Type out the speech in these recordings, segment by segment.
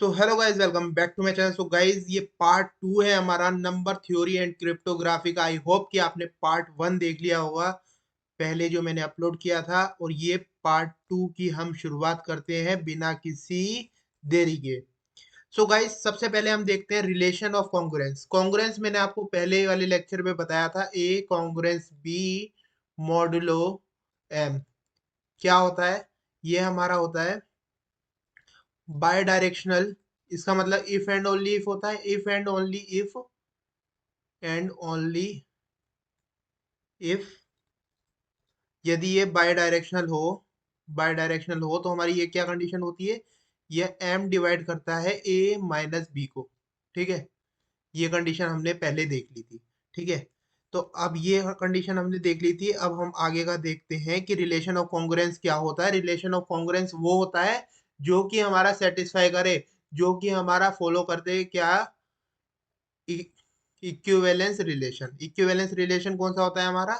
So hello guys, welcome back to my channel. So guys, ये part 2 है हमारा number theory and cryptography का। I hope कि आपने पार्ट 1 देख लिया होगा पहले जो मैंने अपलोड किया था, और ये पार्ट 2 की हम शुरुआत करते हैं बिना किसी देरी के। सो गाइस, सबसे पहले हम देखते हैं रिलेशन ऑफ कॉन्ग्रुएंस। कॉन्ग्रुएंस मैंने आपको पहले वाले लेक्चर में बताया था, ए कॉन्ग्रुएंस बी मॉडुलो एम। क्या होता है? ये हमारा होता है बाय डायरेक्शनल। इसका मतलब इफ एंड ओनली इफ होता है, if and only if, and only if यदि ये बाय डायरेक्शनल हो तो हमारी ये क्या कंडीशन होती है? ये एम डिवाइड करता है ए माइनस बी को। ठीक है, ये कंडीशन हमने पहले देख ली थी। ठीक है, तो अब ये कंडीशन हमने देख ली थी। अब हम आगे का देखते हैं कि रिलेशन ऑफ कॉन्ग्रुएंस क्या होता है। रिलेशन ऑफ कॉन्ग्रुएंस वो होता है जो कि हमारा सेटिस्फाई करे, जो कि हमारा फॉलो करते क्या, इक्विवेलेंस रिलेशन। इक्विवेलेंस रिलेशन कौन सा होता है हमारा?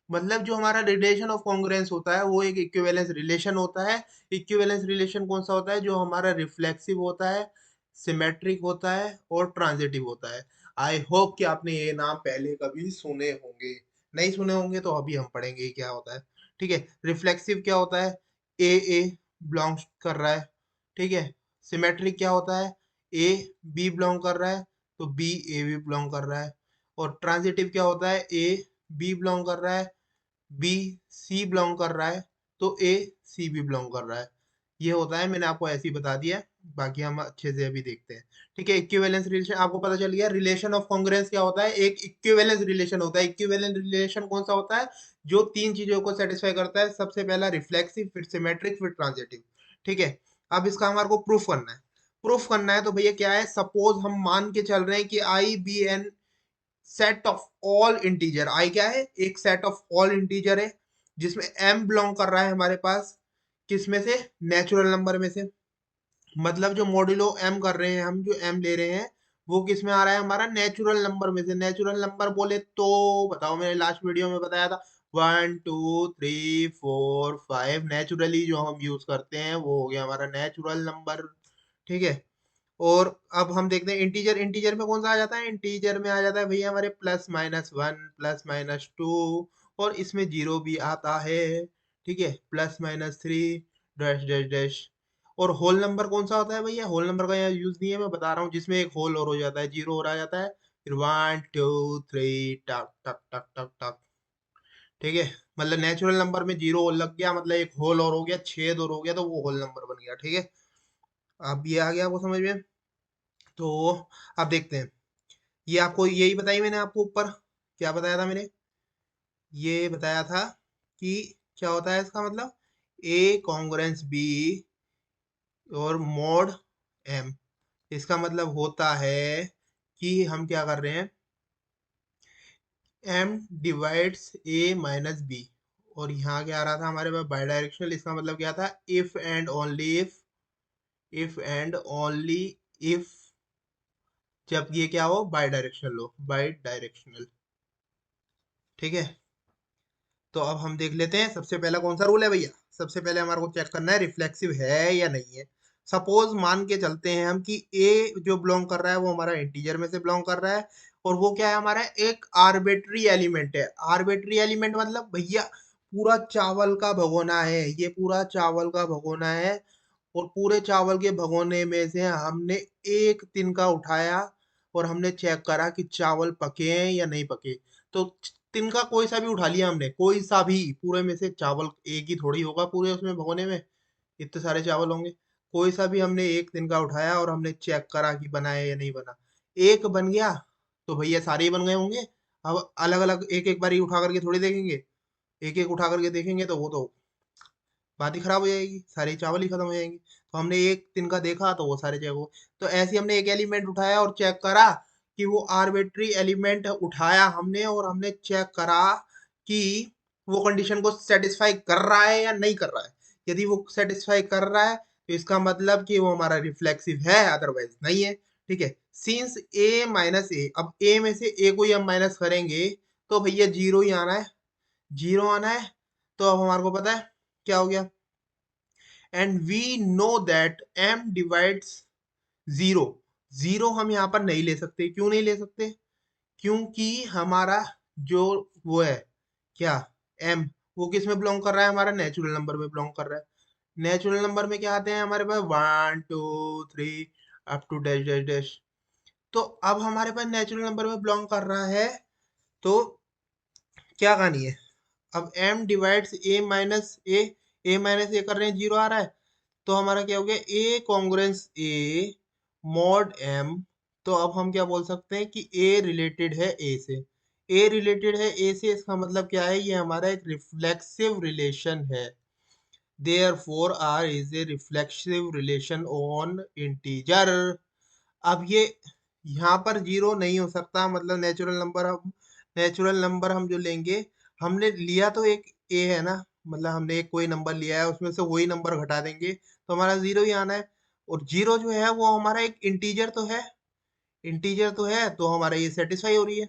मतलब जो हमारा रिलेशन ऑफ कॉन्ग्रुएंस होता है वो एक इक्विवेलेंस रिलेशन होता है। इक्विवेलेंस रिलेशन कौन सा होता है? जो हमारा रिफ्लेक्सिव होता है, सिमेट्रिक होता है और ट्रांजिटिव होता है। आई होप कि आपने ये नाम पहले कभी सुने होंगे। नहीं सुने होंगे तो अभी हम पढ़ेंगे ये क्या होता है। ठीक है, रिफ्लेक्सिव क्या होता है? ए बिलोंग्स कर रहा है। ठीक है, सिमेट्रिक क्या होता है? ए बी बिलोंग कर रहा है, तो बी ए भी बिलोंग कर रहा है। और ट्रांजिटिव क्या होता है? ए बी बिलोंग कर रहा है, बी सी बिलोंग कर रहा है, तो ए सी भी बिलोंग कर रहा है। ये होता है, मैंने आपको ऐसे ही बता दिया। बाकी हम अच्छे से अभी देखते हैं। ठीक है, इक्विवेलेंस रिलेशन आपको पता चल गया। रिलेशन ऑफ कॉन्ग्रुएंस क्या होता है? एक इक्विवेलेंस रिलेशन होता है। इक्विवेलेंस रिलेशन कौन सा होता है? जो तीन चीजों को सेटिस्फाई करता है। सबसे पहला रिफ्लेक्सिव, फिर सिमेट्रिक, फिर ट्रांजिटिव। ठीक है, अब इसका हमारे को प्रूफ करना है। प्रूफ करना है तो भैया क्या है, सपोज हम मान के चल रहे हैं कि I be an set of all integer. I क्या है? एक सेट ऑफ ऑल इंटीजर है जिसमें एम बिलोंग कर रहा है हमारे पास। किस में से? नेचुरल नंबर में से। मतलब जो मॉड्यूलो एम कर रहे हैं, हम जो एम ले रहे हैं वो किस में आ रहा है? हमारा नेचुरल नंबर में से। नेचुरल नंबर बोले तो बताओ, मैंने लास्ट वीडियो में बताया था 1 2 3 4 5 नेचुरली जो हम यूज करते हैं वो हो गया हमारा नेचुरल नंबर। ठीक है, और अब हम देखते हैं इंटीजर। इंटीजर में कौन सा आ जाता है? इंटीजर में आ जाता है भैया हमारे +-1 +-2, और इसमें जीरो भी आता है। ठीक है, +-3 डैश डैश डैश। और होल नंबर कौन सा होता है भैया? होल नंबर का यहाँ यूज नहीं है, मैं बता रहा हूँ, जिसमें एक होल और हो जाता है, जीरो और आ जाता है। फिर 1 2 3 टक टक टक टक टक। ठीक है, मतलब नेचुरल नंबर में जीरो और लग गया, मतलब एक होल और हो गया, छेद और हो गया, तो वो होल नंबर बन गया। ठीक है, अब ये आ गया आपको समझ में? तो अब देखते हैं। ये आपको यही बताई मैंने आपको ऊपर। क्या बताया था मैंने? ये बताया था कि क्या होता है इसका मतलब, ए कॉन्ग्रुएंस बी और मोड एम। इसका मतलब होता है कि हम क्या कर रहे हैं, M divides A minus B. और यहाँ क्या आ रहा था हमारे पास? By directional. इसका मतलब क्या था? If and only if, if and only if जब ये क्या हो? बाई डायरेक्शनल हो, बाई डायरेक्शनल। ठीक है, तो अब हम देख लेते हैं सबसे पहला कौन सा रूल है भैया। सबसे पहले हमारे को चेक करना है रिफ्लेक्सिव है या नहीं है। सपोज मान के चलते हैं हम कि ए जो बिलोंग कर रहा है वो हमारा इंटीजर में से बिलोंग कर रहा है, और वो क्या है हमारा? एक आर्बिट्री एलिमेंट है। आर्बिट्री एलिमेंट मतलब भैया पूरा चावल का भगोना है, ये पूरा चावल का भगोना है। और पूरे चावल के भगोने में से हमने एक तिनका उठाया और हमने चेक करा कि चावल पके हैं या नहीं पके। तो तिनका कोई सा भी उठा लिया हमने, कोई सा भी, पूरे में से। चावल एक ही थोड़ी होगा पूरे उसमें भगोने में, इतने सारे चावल होंगे। कोई सा भी हमने एक तिनका उठाया और हमने चेक करा कि बना है या नहीं बना। एक बन गया तो भैया सारे ही बन गए होंगे। अब अलग अलग एक एक बारी उठा करके थोड़ी देखेंगे। एक एक उठा करके देखेंगे तो वो तो बात ही खराब हो जाएगी, सारे चावल ही खत्म हो जाएंगे। तो हमने एक तिनका देखा तो वो सारे चेक हो। तो ऐसे ही हमने एक एलिमेंट उठाया और चेक करा कि वो आर्बिट्री एलिमेंट उठाया हमने, और हमने चेक करा कि वो कंडीशन को सेटिस्फाई कर रहा है या नहीं कर रहा है। यदि वो सेटिस्फाई कर रहा है तो इसका मतलब कि वो हमारा रिफ्लेक्सिव है, अदरवाइज नहीं है। ठीक है, सिंस ए माइनस ए, अब ए में से ए को ही हम माइनस करेंगे तो भैया जीरो ही आना है, जीरो आना है। तो अब हमारे को पता है क्या हो गया, and we know that m divides zero. Zero हम यहाँ पर नहीं ले सकते, क्यों नहीं ले सकते? क्योंकि हमारा जो वो है क्या, एम, वो किस में बिलोंग कर रहा है? हमारा नेचुरल नंबर में बिलोंग कर रहा है। नेचुरल नंबर में क्या आते हैं हमारे पास? 1 2 3 up to dash dash dash. तो अब हमारे पास नेचुरल नंबर में बिलोंग कर रहा है, तो क्या कहानी है? अब m divides a minus A minus A कर रहे हैं, जीरो आ रहा है। तो हमारा क्या हो गया? a congruence a mod m। तो अब हम क्या बोल सकते हैं कि a रिलेटेड है a से। a रिलेटेड है a से, इसका मतलब क्या है? ये हमारा एक रिफ्लेक्सिव रिलेशन है। Therefore R is a reflexive relation on integer। अब ये यहाँ पर जीरो नहीं हो सकता, मतलब नेचुरल नंबर हम जो लेंगे, हमने लिया तो एक ए है ना, मतलब हमने एक कोई नंबर लिया है, उसमें से वही नंबर घटा देंगे तो हमारा जीरो ही आना है। और जीरो जो है वो हमारा एक इंटीजर तो है, इंटीजर तो है, तो हमारा ये सेटिस्फाई हो रही है।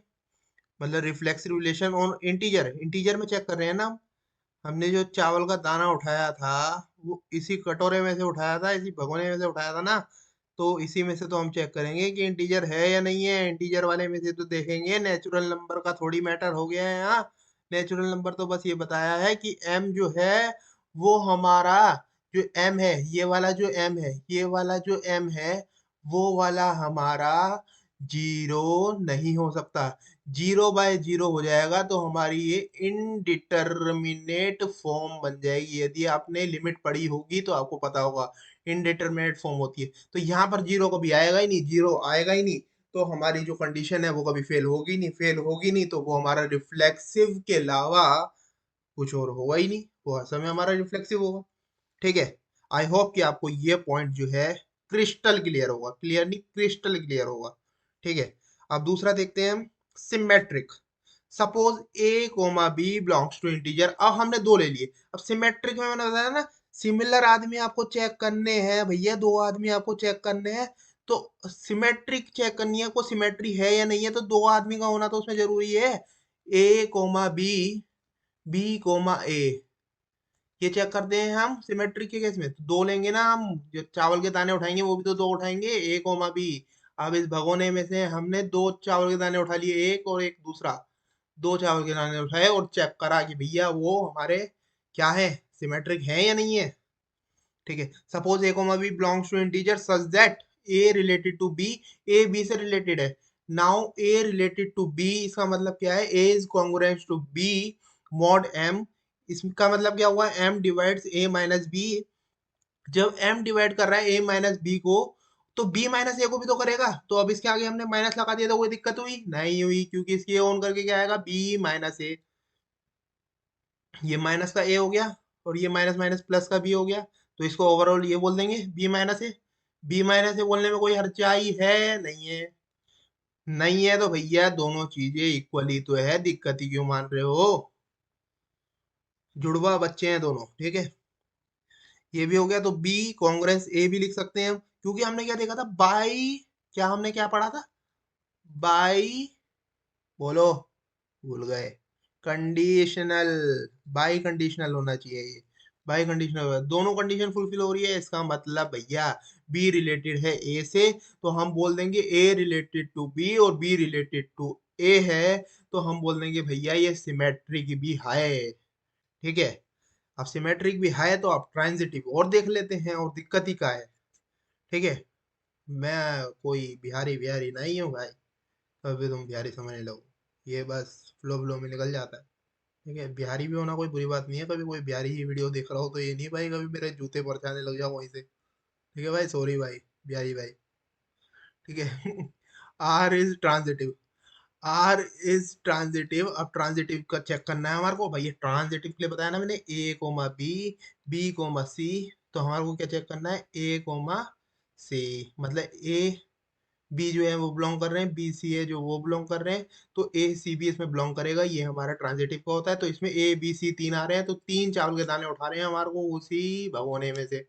मतलब reflexive relation on integer, integer में चेक कर रहे हैं ना। हमने जो चावल का दाना उठाया था, वो इसी कटोरे में से उठाया था, इसी भगोने में से उठाया था ना। तो इसी में से तो हम चेक करेंगे कि इंटीजर है या नहीं है। इंटीजर वाले में से तो देखेंगे, नेचुरल नंबर का थोड़ी मैटर हो गया है यहाँ। नेचुरल नंबर तो बस ये बताया है कि m जो है वो हमारा, जो m है, ये वाला जो m है, ये वाला जो m है, वो वाला हमारा जीरो नहीं हो सकता। जीरो बाय जीरो हो जाएगा तो हमारी ये इनडिटर्मिनेट फॉर्म बन जाएगी। यदि आपने लिमिट पढ़ी होगी तो आपको पता होगा, इनडिटर्मिनेट फॉर्म होती है। तो यहाँ पर जीरो कभी आएगा ही नहीं, जीरो आएगा ही नहीं। तो हमारी जो कंडीशन है वो कभी फेल होगी नहीं, फेल होगी नहीं तो वो हमारा रिफ्लेक्सिव के अलावा कुछ और होगा ही नहीं, वो हर समय हमारा रिफ्लेक्सिव होगा। ठीक है। आई होप कि आपको ये पॉइंट जो है क्रिस्टल क्लियर होगा, क्लियर नहीं, क्रिस्टल क्लियर होगा। ठीक है। अब दूसरा देखते हैं हम, symmetric. Suppose a comma B belongs to integer. अब हमने दो ले लिए। अब सिमेट्रिक में मैंने बताया ना, सिमिलर आदमी आपको चेक करने हैं भैया, दो आदमी आपको चेक करने हैं। तो सिमेट्रिक चेक करनी है, को सिमेट्री है या नहीं है, तो दो आदमी का होना तो उसमें जरूरी है। a comma B, B comma A, ये चेक करते हैं हम सिमेट्रिक के केस में। तो दो लेंगे ना हम, जो चावल के दाने उठाएंगे वो भी तो दो उठाएंगे, ए कोमा बी। अब इस भगोने में से हमने दो चावल के दाने उठा लिए, एक और एक दूसरा। दो चावल के दाने उठाए और चेक करा कि भैया वो हमारे क्या है, सिमेट्रिक है या नहीं है। ठीक है। Suppose A comma B belongs to integer such that A related to B, A B से रिलेटेड है। Now A related to B, इसका मतलब क्या है? A is congruent to B mod M. इसका मतलब क्या हुआ? M divides A minus B. जब m डिवाइड कर रहा है a माइनस बी को, तो b माइनस ए को भी तो करेगा। तो अब इसके आगे हमने माइनस लगा दिया, तो कोई दिक्कत हुई नहीं हुई, क्योंकि इसकी ऑन करके क्या आएगा? b माइनस ए। ये माइनस का a हो गया, और ये माइनस माइनस प्लस का b हो गया। तो इसको ओवरऑल ये बोल देंगे b माइनस ए। b माइनस ए बोलने में कोई हर्जाई है? नहीं है। नहीं है तो भैया दोनों चीजें इक्वली तो है, दिक्कत ही क्यों मान रहे हो? जुड़वा बच्चे हैं दोनों। ठीक है। ये भी हो गया, तो बी कॉन्ग्रेंस ए भी लिख सकते हैं हम, क्योंकि हमने क्या देखा था? बाई, क्या हमने क्या पढ़ा था? बाई, बोलो, भूल गए। कंडीशनल, बाई कंडीशनल होना चाहिए ये। बाई कंडीशनल, दोनों कंडीशन फुलफिल हो रही है, इसका मतलब भैया बी रिलेटेड है ए से, तो हम बोल देंगे ए रिलेटेड टू बी, और बी रिलेटेड टू ए है, तो हम बोल देंगे भैया ये सिमेट्रिक भी है। ठीक है। अब सिमेट्रिक भी है तो आप ट्रांजिटिव और देख लेते हैं, और दिक्कत ही का है। ठीक है। मैं कोई बिहारी बिहारी नहीं हूँ भाई, तभी तुम बिहारी समझने लगो। ये बस फ्लो फ्लो में निकल जाता है। ठीक है। बिहारी भी होना कोई बुरी बात नहीं है, कभी कोई बिहारी ही वीडियो देख रहा हो तो ये नहीं भाई कभी मेरे जूते पर जाने लग जाओ वहीं से। ठीक है भाई, सॉरी भाई, बिहारी भाई। ठीक है। R is transitive, R is transitive. अब ट्रांजिटिव का चेक करना है हमारे को भाई, ये ट्रांजिटिव के लिए बताया ना मैंने, A comma B, B comma C. तो हमारे को क्या चेक करना है? ए कोमा सी, मतलब ए बी जो है वो बिलोंग कर रहे हैं, बी सी है जो वो बिलोंग कर रहे हैं, तो ए सी भी इसमें बिलोंग करेगा। ये हमारा ट्रांजिटिव का होता है। तो इसमें ए बी सी तीन आ रहे हैं, तो तीन चावल के दाने उठा रहे हैं हमारे को उसी भगोने में से।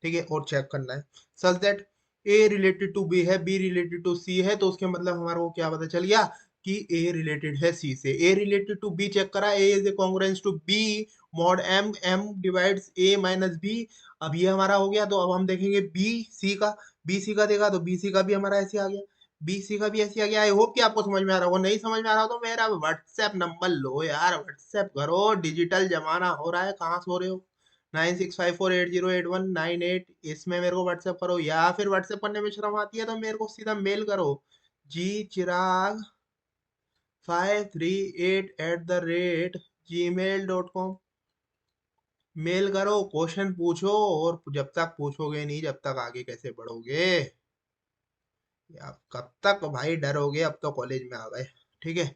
ठीक है। और चेक करना है such that A related to b है, बी रिलेटेड टू सी है, तो उसके मतलब हमारे को क्या पता चल गया? कि ए रिलेटेड है सी से। A related to B check करा, A is a congruence to B mod M M divides A minus B. अब ये हमारा हो गया, तो अब हम देखेंगे बी सी का। बी सी का देखा तो बी सी का भी हमारा ऐसे आ गया, बी सी का भी ऐसे आ गया। आई होप कि आपको समझ में आ रहा होगा। नहीं समझ में आ रहा हो तो मेरा व्हाट्सएप नंबर लो यार, व्हाट्सएप करो, डिजिटल जमाना हो रहा है, कहाँ सो रहे हो। 9654808198, इसमें मेरे को व्हाट्सएप करो, या फिर व्हाट्सएप करने में शर्म आती है तो मेरे को सीधा मेल करो, gchirag538@gmail.com। मेल करो, क्वेश्चन पूछो, और जब तक पूछोगे नहीं, जब तक आगे कैसे बढ़ोगे। आप कब तक भाई डरोगे, अब तो कॉलेज में आ गए। ठीक है,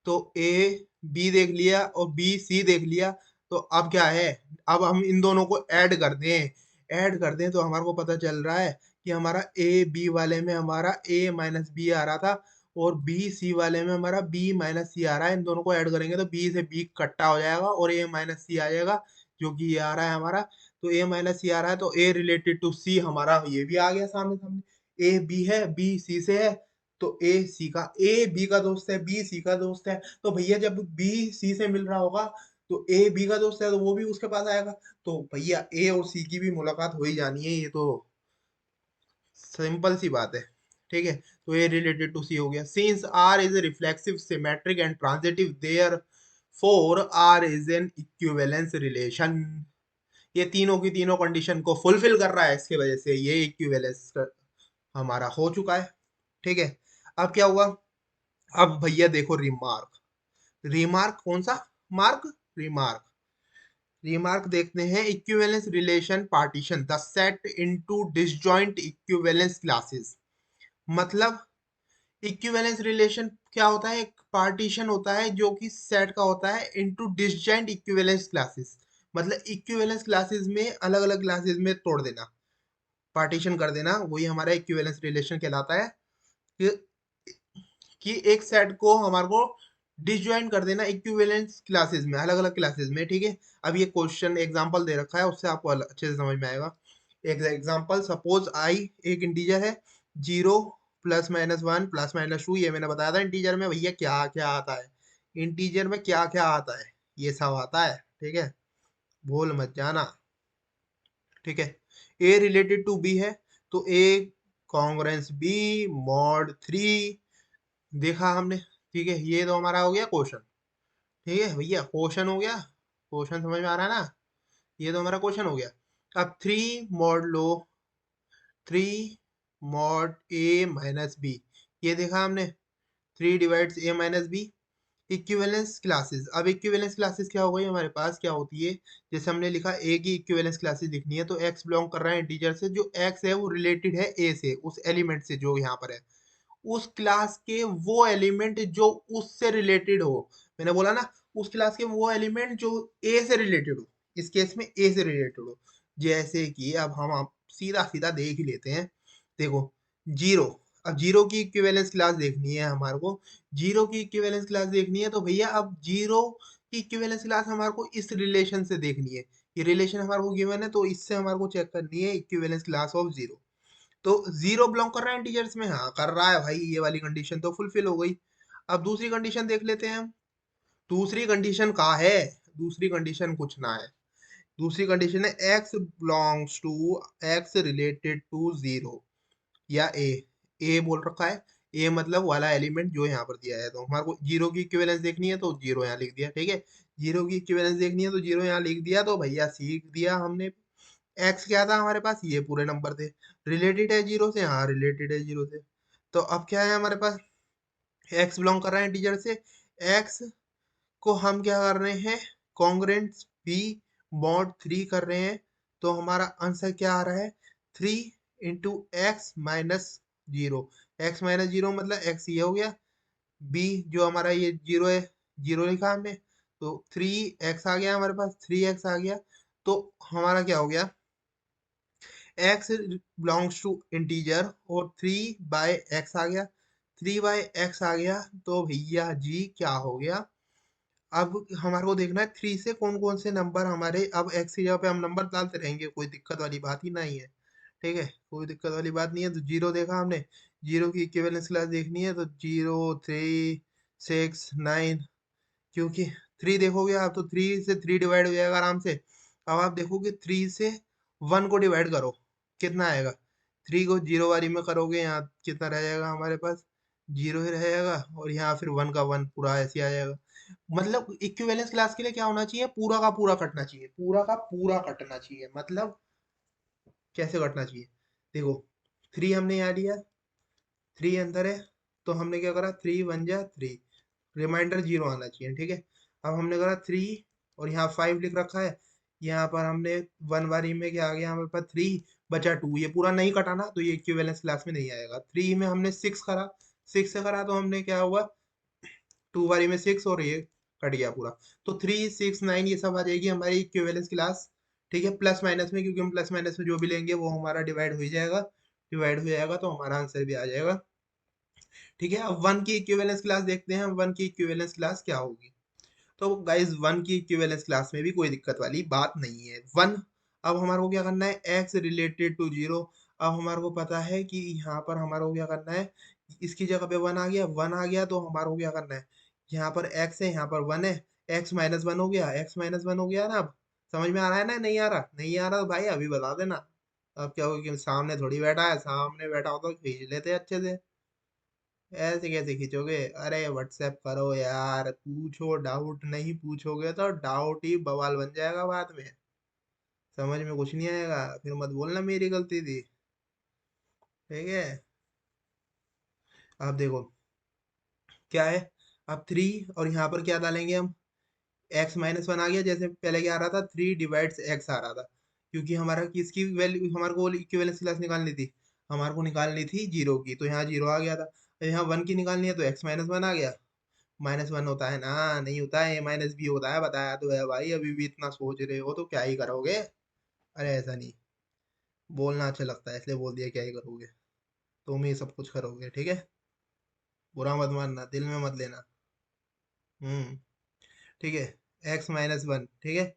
तो ए बी देख लिया और बी सी देख लिया। तो अब क्या है, अब हम इन दोनों को ऐड कर दें। ऐड कर दें तो हमारे को पता चल रहा है कि हमारा ए बी वाले में हमारा ए माइनस बी आ रहा था, और बी सी वाले में हमारा बी माइनस सी आ रहा है। इन दोनों को ऐड करेंगे तो बी से बी कट्टा हो जाएगा और ए माइनस सी आ जाएगा, जो कि ये आ रहा है हमारा। तो ए माइनस सी आ रहा है, तो ए रिलेटेड टू सी हमारा ये भी आ गया सामने सामने। ए बी है, बी सी से है, तो ए बी का दोस्त है, बी सी का दोस्त है। तो भैया जब बी सी से मिल रहा होगा, तो ए बी का दोस्त है तो वो भी उसके पास आएगा। तो भैया ए और सी की भी मुलाकात हो ही जानी है, ये तो सिंपल सी बात है। ठीक है, तो ए रिलेटेड टू सी हो गया। Since R is reflexive symmetric and transitive, therefore R is an equivalence relation. ये तीनों की तीनों कंडीशन को फुलफिल कर रहा है, इसकी वजह से ये इक्विवेलेंस हमारा हो चुका है। ठीक है, अब क्या हुआ, अब भैया देखो रिमार्क। रिमार्क कौन सा मार्क, रिमार्क। रिमार्क देखते हैं, equivalence relation partition the set into disjoint equivalence classes. मतलब इक्विवेलेंस रिलेशन क्या होता है, एक पार्टीशन होता है जो कि सेट का होता है इनटू डिसजॉइंट इक्विवेलेंस क्लासेस। मतलब इक्विवेलेंस क्लासेस में अलग अलग क्लासेस में तोड़ देना, पार्टीशन कर देना, वही हमारा इक्विवेलेंस रिलेशन कहलाता है। कि कि एक सेट को हमारे को डिसजॉइन कर देना इक्विवेलेंस क्लासेस में, अलग अलग क्लासेस में। ठीक है, अब ये क्वेश्चन एग्जांपल दे रखा है, उससे आपको अच्छे से समझ में आएगा। एक एग्जांपल, सपोज आई एक इंटीजर है, 0 +-1 +-2, ये मैंने बताया था इंटीजर में भैया क्या क्या आता है। इंटीजर में क्या क्या आता है, ये सब आता है। ठीक है, भूल मत जाना। ठीक है, ए रिलेटेड टू बी है, तो ए कॉन्ग्रेंस बी मॉड 3, देखा हमने। ठीक है, ये तो हमारा हो गया क्वेश्चन। ठीक है भैया, क्वेश्चन हो गया, क्वेश्चन समझ में आ रहा है ना, ये तो हमारा क्वेश्चन हो गया। अब three mod low, 3 mod a - b, ये देखा हमने, 3 / a - b। इक्विवेलेंस क्लासेस, अब इक्विवेलेंस क्लासेस क्या हो गई हमारे पास, क्या होती है, जैसे हमने लिखा ए की इक्विवेलेंस क्लासेस लिखनी है, तो एक्स बिलोंग कर रहा है इंटीजर से, जो एक्स है वो रिलेटेड है ए से, उस एलिमेंट से जो यहाँ पर है, उस क्लास के वो एलिमेंट जो उससे रिलेटेड हो। मैंने बोला ना, उस क्लास के वो एलिमेंट जो ए से रिलेटेड हो, इस केस में ए से रिलेटेड हो। जैसे कि अब हम आप सीधा सीधा देख ही लेते हैं। देखो, जीरो, अब जीरो की इक्विवेलेंस क्लास देखनी है हमारे को। जीरो की इक्विवेलेंस क्लास देखनी है, तो भैया अब जीरो की इक्विवेलेंस क्लास हमारे को इस रिलेशन से देखनी है। ये रिलेशन हमारे को गिवन है, तो इससे हमारे को चेक करनी है इक्विवेलेंस क्लास ऑफ जीरो। तो जीरो बिलोंग कर रहा है इंटीजर्स में, हाँ कर रहा है भाई, ये वाली कंडीशन तो फुलफिल हो गई। अब दूसरी कंडीशन देख लेते हैं हम। दूसरी कंडीशन कहाँ है, दूसरी कंडीशन कुछ ना है। दूसरी कंडीशन है x belongs to, x related to zero या ए। ए बोल रखा है, ए मतलब वाला एलिमेंट जो यहाँ पर दिया है, तो हमारे को जीरो की इक्विवेलेंस देखनी है तो जीरो यहाँ लिख दिया। ठीक है, जीरो की इक्विवेलेंस देखनी है तो जीरो यहाँ लिख दिया, तो भैया सीख दिया हमने। एक्स क्या था हमारे पास, ये पूरे नंबर थे, रिलेटेड है जीरो से, हाँ रिलेटेड है जीरो से। तो अब क्या है हमारे पास, एक्स बिलोंग कर रहा है इंटीजर से, एक्स को हम क्या कर रहे हैं, कॉन्ग्रेंट बी मॉड 3 कर रहे हैं। तो हमारा आंसर क्या आ रहा है, 3 × x - 0। x - 0 मतलब x ये हो गया, बी जो हमारा ये जीरो है, जीरो लिखा हमने, तो 3x आ गया हमारे पास, 3x आ गया। तो हमारा क्या हो गया, x बिलोंग्स टू इंटीजर, और 3/x आ गया, 3/x आ गया। तो भैया जी क्या हो गया, अब हमारे को देखना है थ्री से कौन कौन से नंबर हमारे, अब एक्स की जगह पे हम नंबर डालते रहेंगे, कोई दिक्कत वाली बात ही नहीं है। ठीक है, कोई दिक्कत वाली बात नहीं है। तो जीरो देखा हमने, जीरो की इक्विवेलेंस क्लास देखनी है, तो 0 3 6 9, क्योंकि 3 देखोगे आप तो 3 से 3 डिवाइड हो जाएगा आराम से। अब आप देखोगे 3 से 1 को डिवाइड करो, कितना आएगा? 3 को 0 वाली में करोगे, यहाँ कितना रह जाएगा हमारे पास? 0 ही रह जाएगा, और यहाँ फिर 1 का 1 पूरा ऐसे ही आ जाएगा। मतलब इक्विवेलेंस क्लास के लिए क्या होना चाहिए? पूरा का पूरा कटना चाहिए, पूरा का पूरा कटना चाहिए। मतलब कैसे कटना चाहिए? देखो 3 हमने यहाँ लिया, 3 अंदर है, तो हमने क्या करा, 3 1 जा 3, रिमाइंडर 0 आना चाहिए, ठीक है। अब हमने करा 3, और यहाँ 5 लिख रखा है, यहाँ पर हमने 1 बारी में क्या आ गया हमारे पास? 3 बचा 2, ये पूरा नहीं कटाना, तो ये इक्विवेलेंस क्लास में नहीं आएगा। 3 में हमने 6 करा, 6 से करा तो हमने क्या हुआ, 2 बारी में 6, और ये कट गया पूरा। तो 3 6 9 ये सब आ जाएगी हमारी इक्विवेलेंस क्लास, ठीक है। प्लस माइनस में, क्योंकि हम प्लस माइनस में जो भी लेंगे वो हमारा डिवाइड हो ही जाएगा, डिवाइड हो जाएगा तो हमारा आंसर भी आ जाएगा, ठीक है। अब 1 की इक्विवेलेंस क्लास देखते हैं, 1 की इक्विवेलेंस क्लास क्या होगी। तो गाइज 1 की इक्विवेलेंस क्लास में भी कोई दिक्कत वाली बात नहीं है। 1, अब हमारे को क्या करना है, x रिलेटेड टू 0। अब हमारे को पता है कि यहाँ पर हमारे को क्या करना है, इसकी जगह पे 1 आ गया, 1 आ गया तो हमारे को क्या करना है, यहाँ पर x है, यहाँ पर 1 है, x माइनस 1 हो गया, x माइनस 1 हो गया ना। अब समझ में आ रहा है ना? नहीं आ रहा? नहीं आ रहा तो भाई अभी बता देना। अब क्या होगा कि सामने थोड़ी बैठा है, सामने बैठा होता तो खींच लेते अच्छे से। ऐसे कैसे खींचोगे? अरे व्हाट्सएप करो यार, पूछो, डाउट नहीं पूछोगे तो डाउट ही बवाल बन जाएगा बाद में, समझ में कुछ नहीं आएगा, फिर मत बोलना मेरी गलती थी, ठीक है। अब देखो क्या है, अब 3, और यहाँ पर क्या डालेंगे हम, एक्स माइनस 1 आ गया, जैसे पहले क्या आ रहा था, 3 डिवाइड्स एक्स आ रहा था, क्योंकि हमारा किसकी वैल्यू, हमारे को इक्विवेलेंस क्लास निकालनी थी, हमारे को निकालनी थी 0 की, तो यहाँ 0 आ गया था। यहाँ 1 की निकालनी है तो एक्स माइनस 1 आ गया। माइनस 1 होता है ना? नहीं होता है, माइनस बी होता है, बताया तो है भाई। अभी भी इतना सोच रहे हो तो क्या ही करोगे? अरे ऐसा नहीं, बोलना अच्छा लगता है इसलिए बोल दिया क्या ही करोगे, तुम ही सब कुछ करोगे, ठीक है। बुरा मत मानना, दिल में मत लेना। हम्म, ठीक है। एक्स माइनस 1, ठीक है।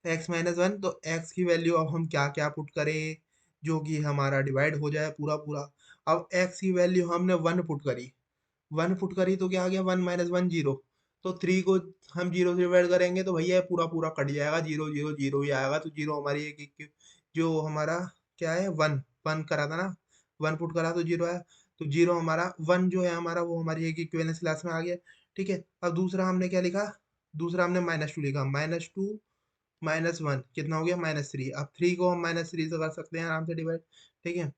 एक्स माइनस 1, तो एक्स की वैल्यू अब हम क्या क्या पुट करें जो कि हमारा डिवाइड हो जाए पूरा पूरा। अब एक्स की वैल्यू हमने 1 पुट करी, 1 पुट करी तो क्या आ गया, 1 - 1 0। तो 3 को हम 0 से डिवाइड करेंगे तो भैया ये पूरा पूरा कट जाएगा, 0 0 0 ही आएगा, तो 0 हमारी जो हमारा क्या है, 1 1 करा था ना, 1 पुट करा तो 0 आया। तो 0 हमारा 1 जो है हमारा, वो हमारी एक इक्विवेलेंस क्लास में आ गया, ठीक है। अब दूसरा हमने क्या लिखा, दूसरा हमने -2 लिखा, -2 -1 कितना हो गया, -3। अब 3 को हम -3 से कर सकते हैं आराम से डिवाइड, ठीक है।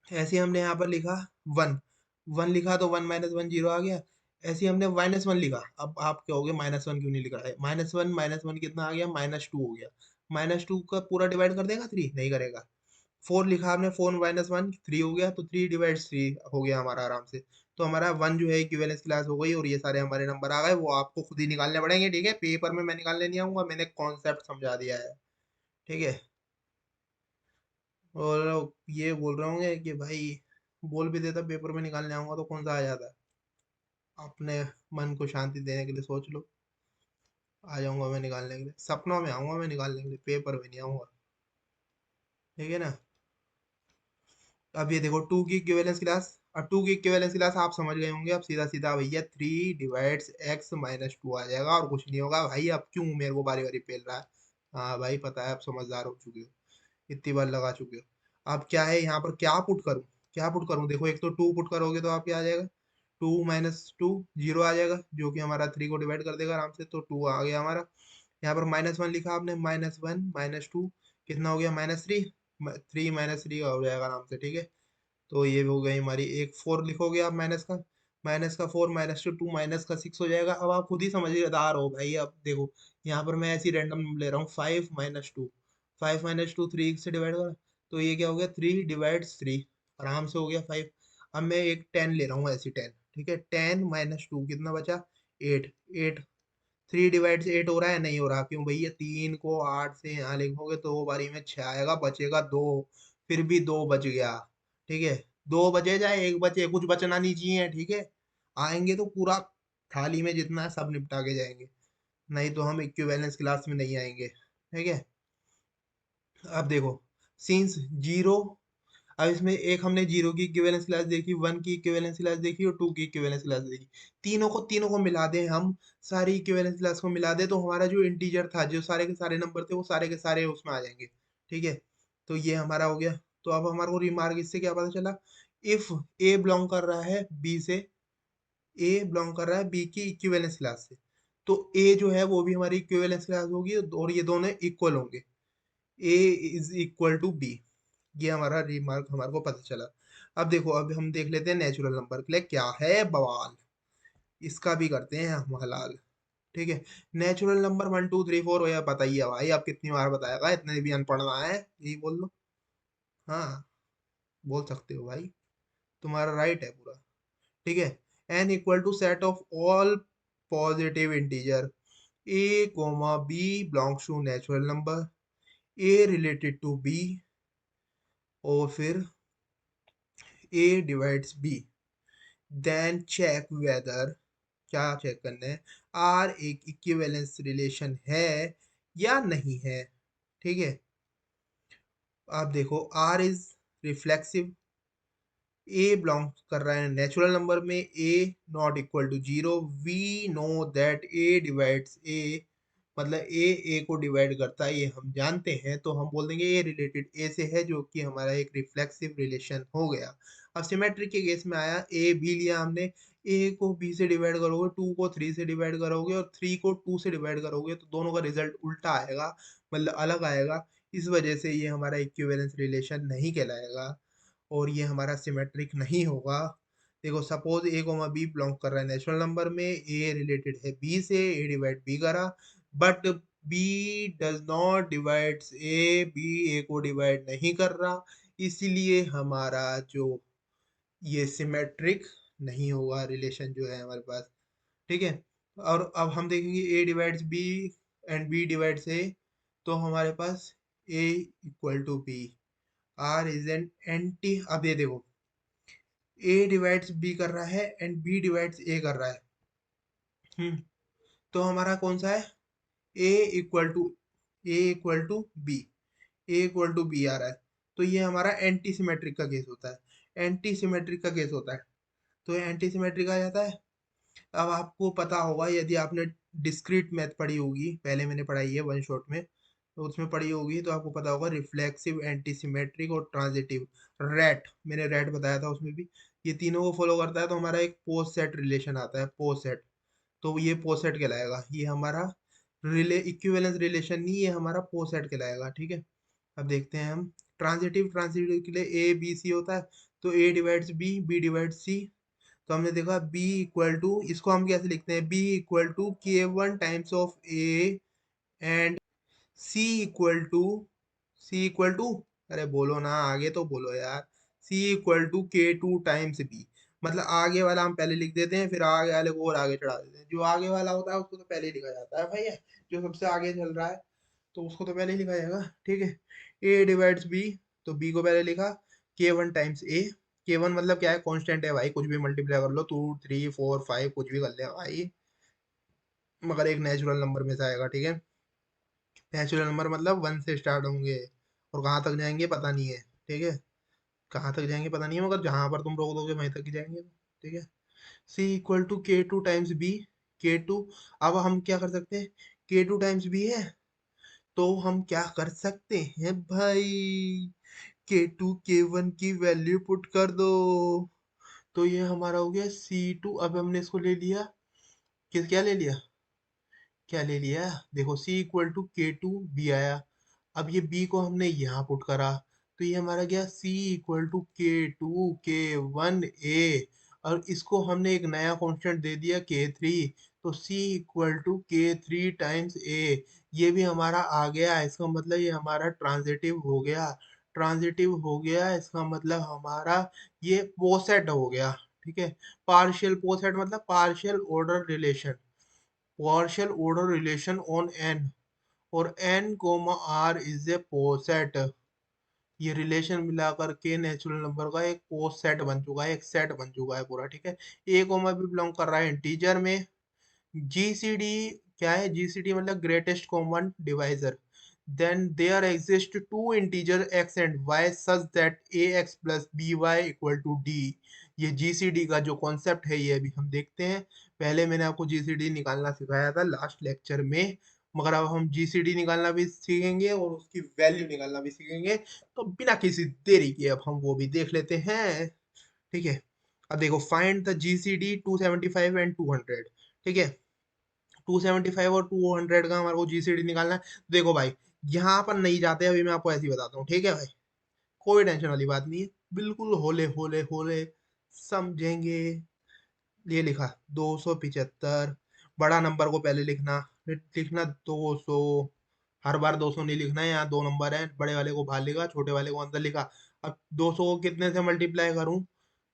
ऐसे ही हमने यहाँ पर लिखा 1, 1 लिखा तो 1 - 1 0 आ गया। ऐसे ही हमने -1 लिखा, अब आप कहोगे -1 क्यों नहीं लिखा है, -1 कितना आ गया, -2 हो गया। -2 का पूरा डिवाइड कर देगा 3? नहीं करेगा। 4 लिखा आपने, 4 - 1 3 हो गया, तो 3 डिवाइड्स 3 हो गया हमारा आराम से। तो हमारा 1 जो है इक्विवेलेंस क्लास हो गई, और ये सारे हमारे नंबर आ गए, वो आपको खुद ही निकालने पड़ेंगे, ठीक है। पेपर में मैं निकालने नहीं आऊंगा, मैंने कॉन्सेप्ट समझा दिया है, ठीक है। और ये बोल रहे होंगे कि भाई बोल भी देता पेपर में निकालने आऊंगा तो कौन सा आ जाता। अपने मन को शांति देने के लिए सोच लो, आ जाऊंगा मैं निकालने के लिए, सपनों में आऊंगा मैं निकालने के लिए, पेपर में नहीं आऊंगा, ठीक है ना। अब ये देखो 2 की इक्विवेलेंस क्लास, और 2 की इक्विवेलेंस क्लास आप समझ गए होंगे, अब सीधा सीधा भैया 3 डिवाइड्स एक्स माइनस 2 आ जाएगा, और कुछ नहीं होगा भाई। अब क्यों मेरे को बारी बारी पेल रहा है? हाँ भाई पता है, आप समझदार हो चुके हो, इतनी बार लगा चुके हो। अब क्या है, यहाँ पर क्या पुट करूँ, क्या पुट करूँ? देखो एक तो 2 पुट करोगे तो आप क्या आ जाएगा, 2 - 2 0 आ जाएगा, जो कि हमारा 3 को डिवाइड कर देगा आराम से, तो 2 आ गया हमारा। यहाँ पर -1 लिखा आपने, -1 -2 कितना हो गया, -3, 3 -3 का हो जाएगा आराम से, ठीक है। तो ये हो गई हमारी एक, 4 लिखोगे आप माइनस का, माइनस का 4 -2 माइनस का 6 हो जाएगा। अब आप खुद ही समझदार हो भाई। अब देखो यहाँ पर मैं ऐसी रैंडम ले रहा हूँ, 5 - 2, 5 - 2 3 से डिवाइड करा, तो ये क्या हो गया, 3 डिवाइड्स 3, आराम से हो गया 5। अब मैं एक 10 ले रहा हूँ, ऐसी 10, ठीक है। 10 -2 कितना बचा, 8, 8, 3 डिवाइड्स 8 हो रहा है? नहीं हो रहा, क्यों भैया, 3 को 8 से यहाँ लिखोगे तो बारी में 6 आएगा, बचेगा 2, फिर भी 2 बच गया, ठीक है। 2 बचे चाहे 1 बचे, कुछ बचना नहीं चाहिए, ठीक है। आएंगे तो पूरा थाली में जितना है सब निपटा के जाएंगे, नहीं तो हम इक्विवेलेंस क्लास में नहीं आएंगे, ठीक है। अब देखो, सिंस 0, अब इसमें एक हमने जीरो की इक्विवेलेंस क्लास देखी, वन की इक्विवेलेंस क्लास देखी और टू की इक्विवेलेंस क्लास देखी। तीनों को मिला दें हम, सारी इक्विवेलेंस क्लास को मिला दें, तो हमारा जो इंटीजर था, जो सारे के सारे नंबर थे, वो सारे के सारे उसमें आ जाएंगे। ठीक है, तो ये हमारा हो गया। तो अब हमारे को रिमार्क इससे क्या पता चला, इफ ए बिलोंग कर रहा है बी से, ए बिलोंग कर रहा है बी की इक्विवेलेंस क्लास से, तो ए जो है वो भी हमारी इक्विवेलेंस क्लास होगी और ये दोनों इक्वल होंगे, ए इज इक्वल टू बी। ये हमारा रिमार्क हमारे को पता चला। अब देखो, अब हम देख लेते हैं नेचुरल नंबर के लिए क्या है बवाल, इसका भी करते हैं हम हलाल। ठीक है, नेचुरल नंबर 1 2 3 4 हो या बताइए भाई, आप कितनी बार बताएगा, इतने भी अनपढ़ ना है, यही बोल लो। हाँ, बोल सकते हो भाई, तुम्हारा राइट है पूरा। ठीक है, N equal to set of all positive integer a comma B belongs to natural number, a related to b, और फिर a divides b, then check whether, क्या चेक करना है, आर एक इक्विवेलेंस रिलेशन है या नहीं है। ठीक है, आप देखो, R is reflexive, A belong कर रहा है नेचुरल नंबर में, A not equal to zero, we know that A divides A, मतलब ए को डिवाइड करता है, ये हम जानते हैं, तो हम बोल देंगे ए रिलेटेड ए से है, जो कि हमारा एक रिफ्लेक्सिव रिलेशन हो गया। अब सिमेट्रिक के केस में आया, ए भी लिया हमने, ए को बी से डिवाइड करोगे, टू को थ्री से डिवाइड करोगे और थ्री को टू से डिवाइड करोगे, तो दोनों का रिजल्ट उल्टा आएगा, मतलब अलग आएगा। इस वजह से ये हमारा इक्विवेलेंस रिलेशन नहीं कहलाएगा और ये हमारा सिमेट्रिक नहीं होगा। देखो, suppose A comma B belong कर रहा है नेचुरल नंबर में, ए रिलेटेड है बी से, ए डिवाइड बी करा, but B does not divides A, B A को डिवाइड नहीं कर रहा, इसलिए हमारा जो ये सिमेट्रिक नहीं होगा रिलेशन जो है हमारे पास। ठीक है, और अब हम देखेंगे A divides B and B divides A, तो हमारे पास A equal to B, R is an anti, अब ये देखो, ए डिवाइड्स बी कर रहा है एंड बी डिवाइड्स ए कर रहा है। हम्म, तो हमारा कौन सा है, A equal to, A equal to B, A equal to B आ रहा है, तो ये हमारा एंटी सिमेट्रिक का केस होता है, एंटी सिमेट्रिक का केस होता है, तो ये एंटी सिमेट्रिक आ जाता है। अब आपको पता होगा, यदि आपने डिस्क्रीट मैथ पढ़ी होगी, पहले मैंने पढ़ाई है वन शॉट में, तो उसमें पढ़ी होगी, तो आपको पता होगा रिफ्लेक्सिव, एंटी सिमेट्रिक और ट्रांजिटिव, रैट, मैंने रैट बताया था उसमें भी, ये तीनों को फॉलो करता है, तो हमारा एक पोस्ट सेट रिलेशन आता है, पोस्ट सेट, तो ये पोस्ट सेट कहलाएगा, ये हमारा इक्विवेलेंस रिलेशन नहीं, ये हमारा पोस्ट सेट कहलाएगा। ठीक है, अब देखते हैं हम, ट्रांजिटिव, ट्रांजिटिव के लिए ए बी सी होता है, तो A divides B, B divides C, तो हमने देखा b इक्वल टू, इसको हम कैसे लिखते हैं, b equal to k one times of a and c equal to, c equal to, अरे बोलो ना, आगे तो बोलो यार, c equal to k two times b, मतलब आगे वाला हम पहले लिख देते हैं, फिर आगे वाले को और आगे चढ़ा देते हैं, जो आगे वाला होता है उसको तो पहले ही लिखा जाता है भैया, जो सबसे आगे चल रहा है तो उसको तो पहले ही लिखा जाएगा। ठीक है, a डिवाइड्स b, तो b को पहले लिखा, के वन टाइम्स ए, के वन मतलब क्या है, कांस्टेंट है भाई, कुछ भी मल्टीप्लाई कर लो, 2 3 4 5 कुछ भी कर ले भाई, मगर एक नेचुरल नंबर में से आएगा। ठीक है, नेचुरल नंबर मतलब वन से स्टार्ट होंगे और कहाँ तक जाएंगे पता नहीं है। ठीक है, कहाँ तक जाएंगे पता नहीं है, मगर जहां पर तुम रोक दोगे वहीं तक ही जाएंगे। ठीक है, सी equal to k two times B, के टू, अब हम क्या कर सकते हैं, के टू टाइम्स बी है, तो हम क्या कर सकते हैं भाई, के टू के वन की वैल्यू पुट कर दो, तो ये हमारा हो गया C2। अब हमने इसको ले लिया, किस क्या ले लिया, क्या ले लिया, देखो C equal to k to be आया, अब ये B को हमने यहाँ पुट करा, तो ये हमारा गया C equal to K two K1 ए, और इसको हमने एक नया कांस्टेंट दे दिया के3, तो C इक्वल टू के3 टाइम्स ए, ये भी हमारा आ गया, इसका मतलब ये हमारा ट्रांजिटिव हो गया, ट्रांजिटिव हो गया, इसका मतलब हमारा ये पोसेट हो गया। ठीक है, पार्शियल पोसेट मतलब partial order relation, partial order relation on n, और n comma r is a poset, ये रिलेशन मिला करके नेचुरल नंबर का एक पोस्ट सेट बन चुका है, एक सेट बन चुका है पूरा। ठीक है, ए कोमा भी बिलोंग कर रहा है इंटीजर में, जीसीडी क्या है, जीसीडी मतलब greatest common divisor, then there exist two integer x and y such that ax plus by equal to d। ये जीसीडी का जो कॉन्सेप्ट है ये अभी हम देखते हैं। पहले मैंने आपको जीसीडी निकालना सिखाया था लास्ट लेक्चर में, मगर अब हम जीसीडी निकालना भी सीखेंगे और उसकी वैल्यू निकालना भी सीखेंगे। तो बिना किसी देरी के अब हम वो भी देख लेते हैं। ठीक है, अब देखो फाइंड द जीसीडी 275 एंड 200। ठीक है, 275 और 200 का हमारे को जीसीडी निकालना है। देखो भाई, यहाँ पर नहीं जाते, अभी मैं आपको ऐसे ही बताता हूँ। ठीक है भाई, कोई टेंशन वाली बात नहीं है, बिल्कुल होले होले होले समझेंगे। ये लिखा 275, बड़ा नंबर को पहले लिखना, फिर लिखना 200। हर बार 200 नहीं लिखना है, यहाँ दो नंबर है, बड़े वाले को बाहर लिखा, छोटे वाले को अंदर लिखा। अब 200 को कितने से मल्टीप्लाई करूं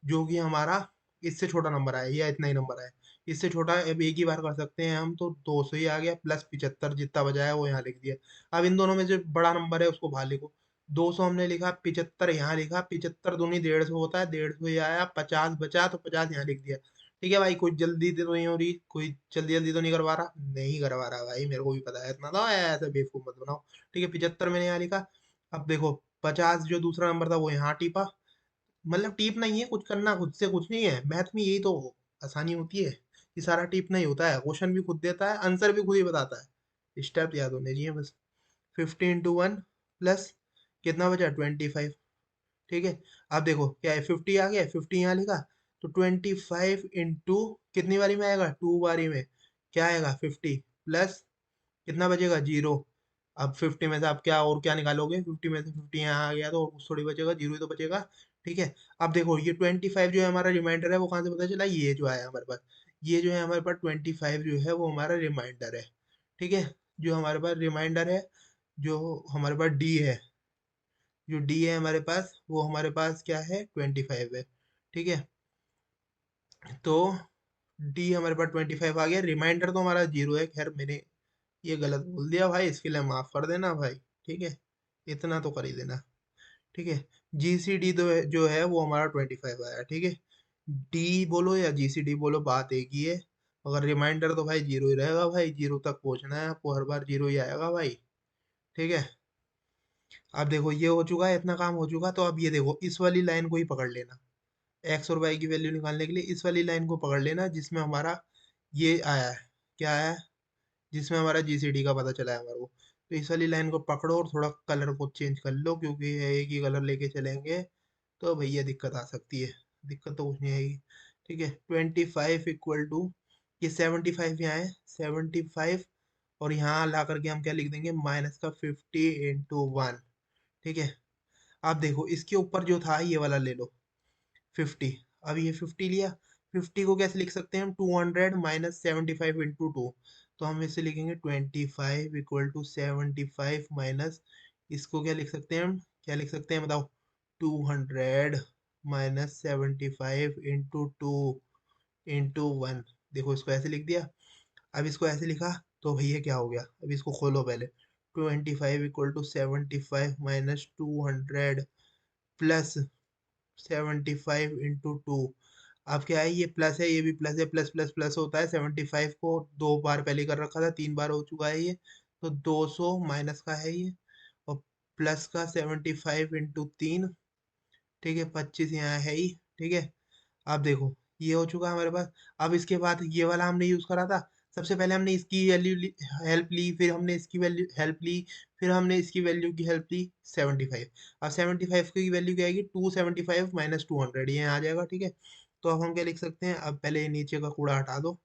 जो कि हमारा इससे छोटा नंबर आए, या इतना ही नंबर आए। इससे छोटा अब एक ही बार कर सकते हैं हम, तो 200 ही आ गया, प्लस 75 जितना बचा है वो यहाँ लिख दिया। अब इन दोनों में जो बड़ा नंबर है उसको बाहर लिखो। 200 हमने लिखा, 75 यहाँ लिखा, 75 दूनी 150 होता है, 150 ही आया, 50 बचा तो 50 यहाँ लिख दिया। ठीक है भाई, कोई जल्दी तो नहीं हो रही, कोई जल्दी जल्दी तो नहीं करवा रहा, नहीं करवा रहा भाई, मेरे को भी पता है इतना, तो ऐसे बेवकूफ मत बनाओ। ठीक है, 75 मैंने यहाँ लिखा। अब देखो 50 जो दूसरा नंबर था वो यहाँ टीपा। मतलब टीप नहीं है, कुछ करना खुद से कुछ नहीं है, मैथ में यही तो आसानी होती है कि सारा टीप नहीं होता है, क्वेश्चन भी खुद देता है, आंसर भी खुद ही बताता है, स्टेप याद होने चाहिए बस। 50 × 1 प्लस कितना बचा, 25। ठीक है, अब देखो क्या है, 50 आ गया, 50 यहाँ लिखा, तो 25 इंटू कितनी बारी में आएगा, 2 बारी में। क्या आएगा 50 प्लस कितना बचेगा, 0। अब 50 में से आप क्या और क्या निकालोगे, 50 में से 50 यहाँ आ गया तो और कुछ थोड़ी बचेगा, 0 ही तो बचेगा। ठीक है, अब देखो ये 25 जो है हमारा रिमाइंडर है, वो कहाँ से पता चला, ये जो आया हमारे पास, ये जो है हमारे पास 25 जो है वो हमारा रिमाइंडर है। ठीक है, जो हमारे पास रिमाइंडर है, जो हमारे पास डी है, जो डी है हमारे पास, वो हमारे पास क्या है, 25 है। ठीक है, तो डी हमारे पास 25 आ गया, रिमाइंडर तो हमारा 0 है। खैर मैंने ये गलत बोल दिया भाई, इसके लिए माफ कर देना भाई। ठीक है, इतना तो कर ही देना। ठीक है, जीसीडी तो जो है वो हमारा 25 आया। ठीक है, डी बोलो या जीसीडी बोलो, बात एक ही है। अगर रिमाइंडर तो भाई 0 ही रहेगा भाई, 0 तक पहुंचना है आपको, हर बार 0 ही आएगा भाई। ठीक है, अब देखो ये हो चुका है, इतना काम हो चुका, तो अब ये देखो इस वाली लाइन को ही पकड़ लेना। एक्स और वाई की वैल्यू निकालने के लिए इस वाली लाइन को पकड़ लेना, जिसमें हमारा ये आया है, क्या आया है, जिसमें हमारा जीसीडी का पता चला है हमारे को। तो इस वाली लाइन को पकड़ो और थोड़ा कलर को चेंज कर लो, क्योंकि ये एक ही कलर लेके चलेंगे तो भैया दिक्कत आ सकती है। दिक्कत तो कुछ नहीं आएगी। ठीक है, 25 इक्वल टू, ये 75 यहाँ है, 75, और यहाँ ला करके हम क्या लिख देंगे, माइनस का 50 × 1। ठीक है, अब देखो इसके ऊपर जो था ये वाला ले लो, 50। अब ये 50 लिया, 50 को कैसे लिख सकते हैं हम, 200 माइनस 75 × 2। तो हम इसे लिखेंगे 25 इक्वल टू 75 माइनस, इसको क्या लिख सकते हैं हम, क्या लिख सकते हैं बताओ, 200 माइनस 75 × 2 × 1। देखो इसको ऐसे लिख दिया। अब इसको ऐसे लिखा, तो भैया क्या हो गया, अब इसको खोलो पहले। 25 इक्वल टू 75 माइनस 200 प्लस 75 × 2। अब क्या है, ये प्लस है, ये भी प्लस है, प्लस प्लस प्लस होता है। 75 को 2 बार पहले कर रखा था, 3 बार हो चुका है ये, तो 200 माइनस का है ये, और प्लस का 75 × 3। ठीक है, 25 यहाँ है ही। ठीक है, अब देखो ये हो चुका है हमारे पास। अब इसके बाद ये वाला हमने यूज करा था, सबसे पहले हमने इसकी वैल्यू हेल्प ली, फिर हमने इसकी वैल्यू हेल्प ली, फिर हमने इसकी वैल्यू की हेल्प ली 75। अब 75 की वैल्यू क्या आएगी, 275 माइनस 200, ये आ जाएगा। ठीक है, तो अब हम क्या लिख सकते हैं, अब पहले ये नीचे का कूड़ा हटा दो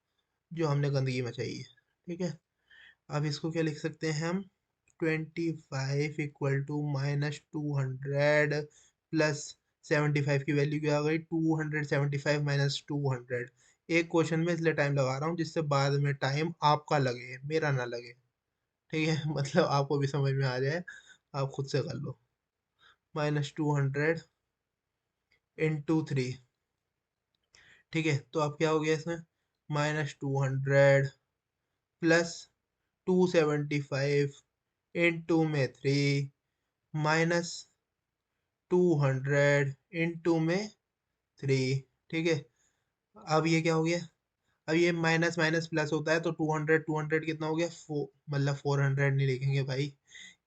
जो हमने गंदगी मचाई है। ठीक है, अब इसको क्या लिख सकते हैं हम, 25 इक्वल टू माइनस 200 प्लस 75 की वैल्यू क्या आ गई, 275 माइनस 200। एक क्वेश्चन में इसलिए टाइम लगा रहा हूँ जिससे बाद में टाइम आपका लगे, मेरा ना लगे। ठीक है मतलब आपको भी समझ में आ जाए, आप खुद से कर लो। -200 × 3। ठीक है, तो अब क्या हो गया इसमें, -200 प्लस 275 × 3 माइनस 200 × 3। ठीक है, अब ये क्या हो गया, अब ये माइनस माइनस प्लस होता है, तो 200 200 कितना हो गया, मतलब 400 नहीं लिखेंगे भाई,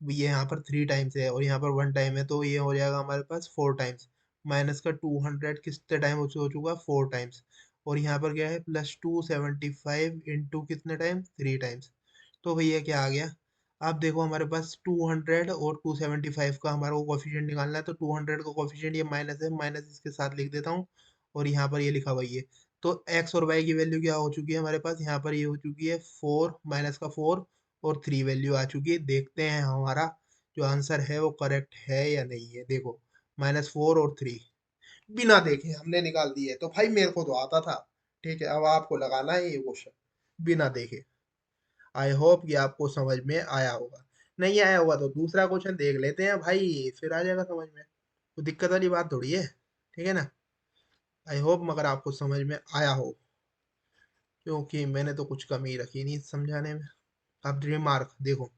ये यहाँ पर 3 टाइम्स है और यहाँ पर 1 टाइम है, तो ये हो जाएगा हमारे पास 4 टाइम्स। माइनस का 200 कितने टाइम हो चुका, 4 टाइम्स। और यहाँ पर क्या है, प्लस 275 इंटू कितने टाइम, 3 टाइम्स। तो भैया क्या आ गया, अब देखो हमारे पास 200 और 275 का हमारे को कोफिशिएंट निकालना है, तो 200 का कोफिशिएंट ये माइनस है, माइनस इसके साथ लिख देता हूँ। और यहाँ पर ये लिखा हुआ है ये। तो एक्स और वाई की वैल्यू क्या हो चुकी है हमारे पास, यहाँ पर ये हो चुकी है 4, माइनस का 4 और 3 वैल्यू आ चुकी है। देखते हैं हमारा जो आंसर है वो करेक्ट है या नहीं है। देखो, -4 और 3 बिना देखे हमने निकाल दी है, तो भाई मेरे को तो आता था। ठीक है, अब आपको लगाना है ये क्वेश्चन बिना देखे। आई होप कि आपको समझ में आया होगा। नहीं आया होगा तो दूसरा क्वेश्चन देख लेते हैं भाई, फिर आ जाएगा समझ में। तो दिक्कत वाली बात थोड़ी है। ठीक है ना। आई होप मगर आपको समझ में आया हो, क्योंकि मैंने तो कुछ कमी रखी नहीं समझाने में। अब रिमार्क देखो,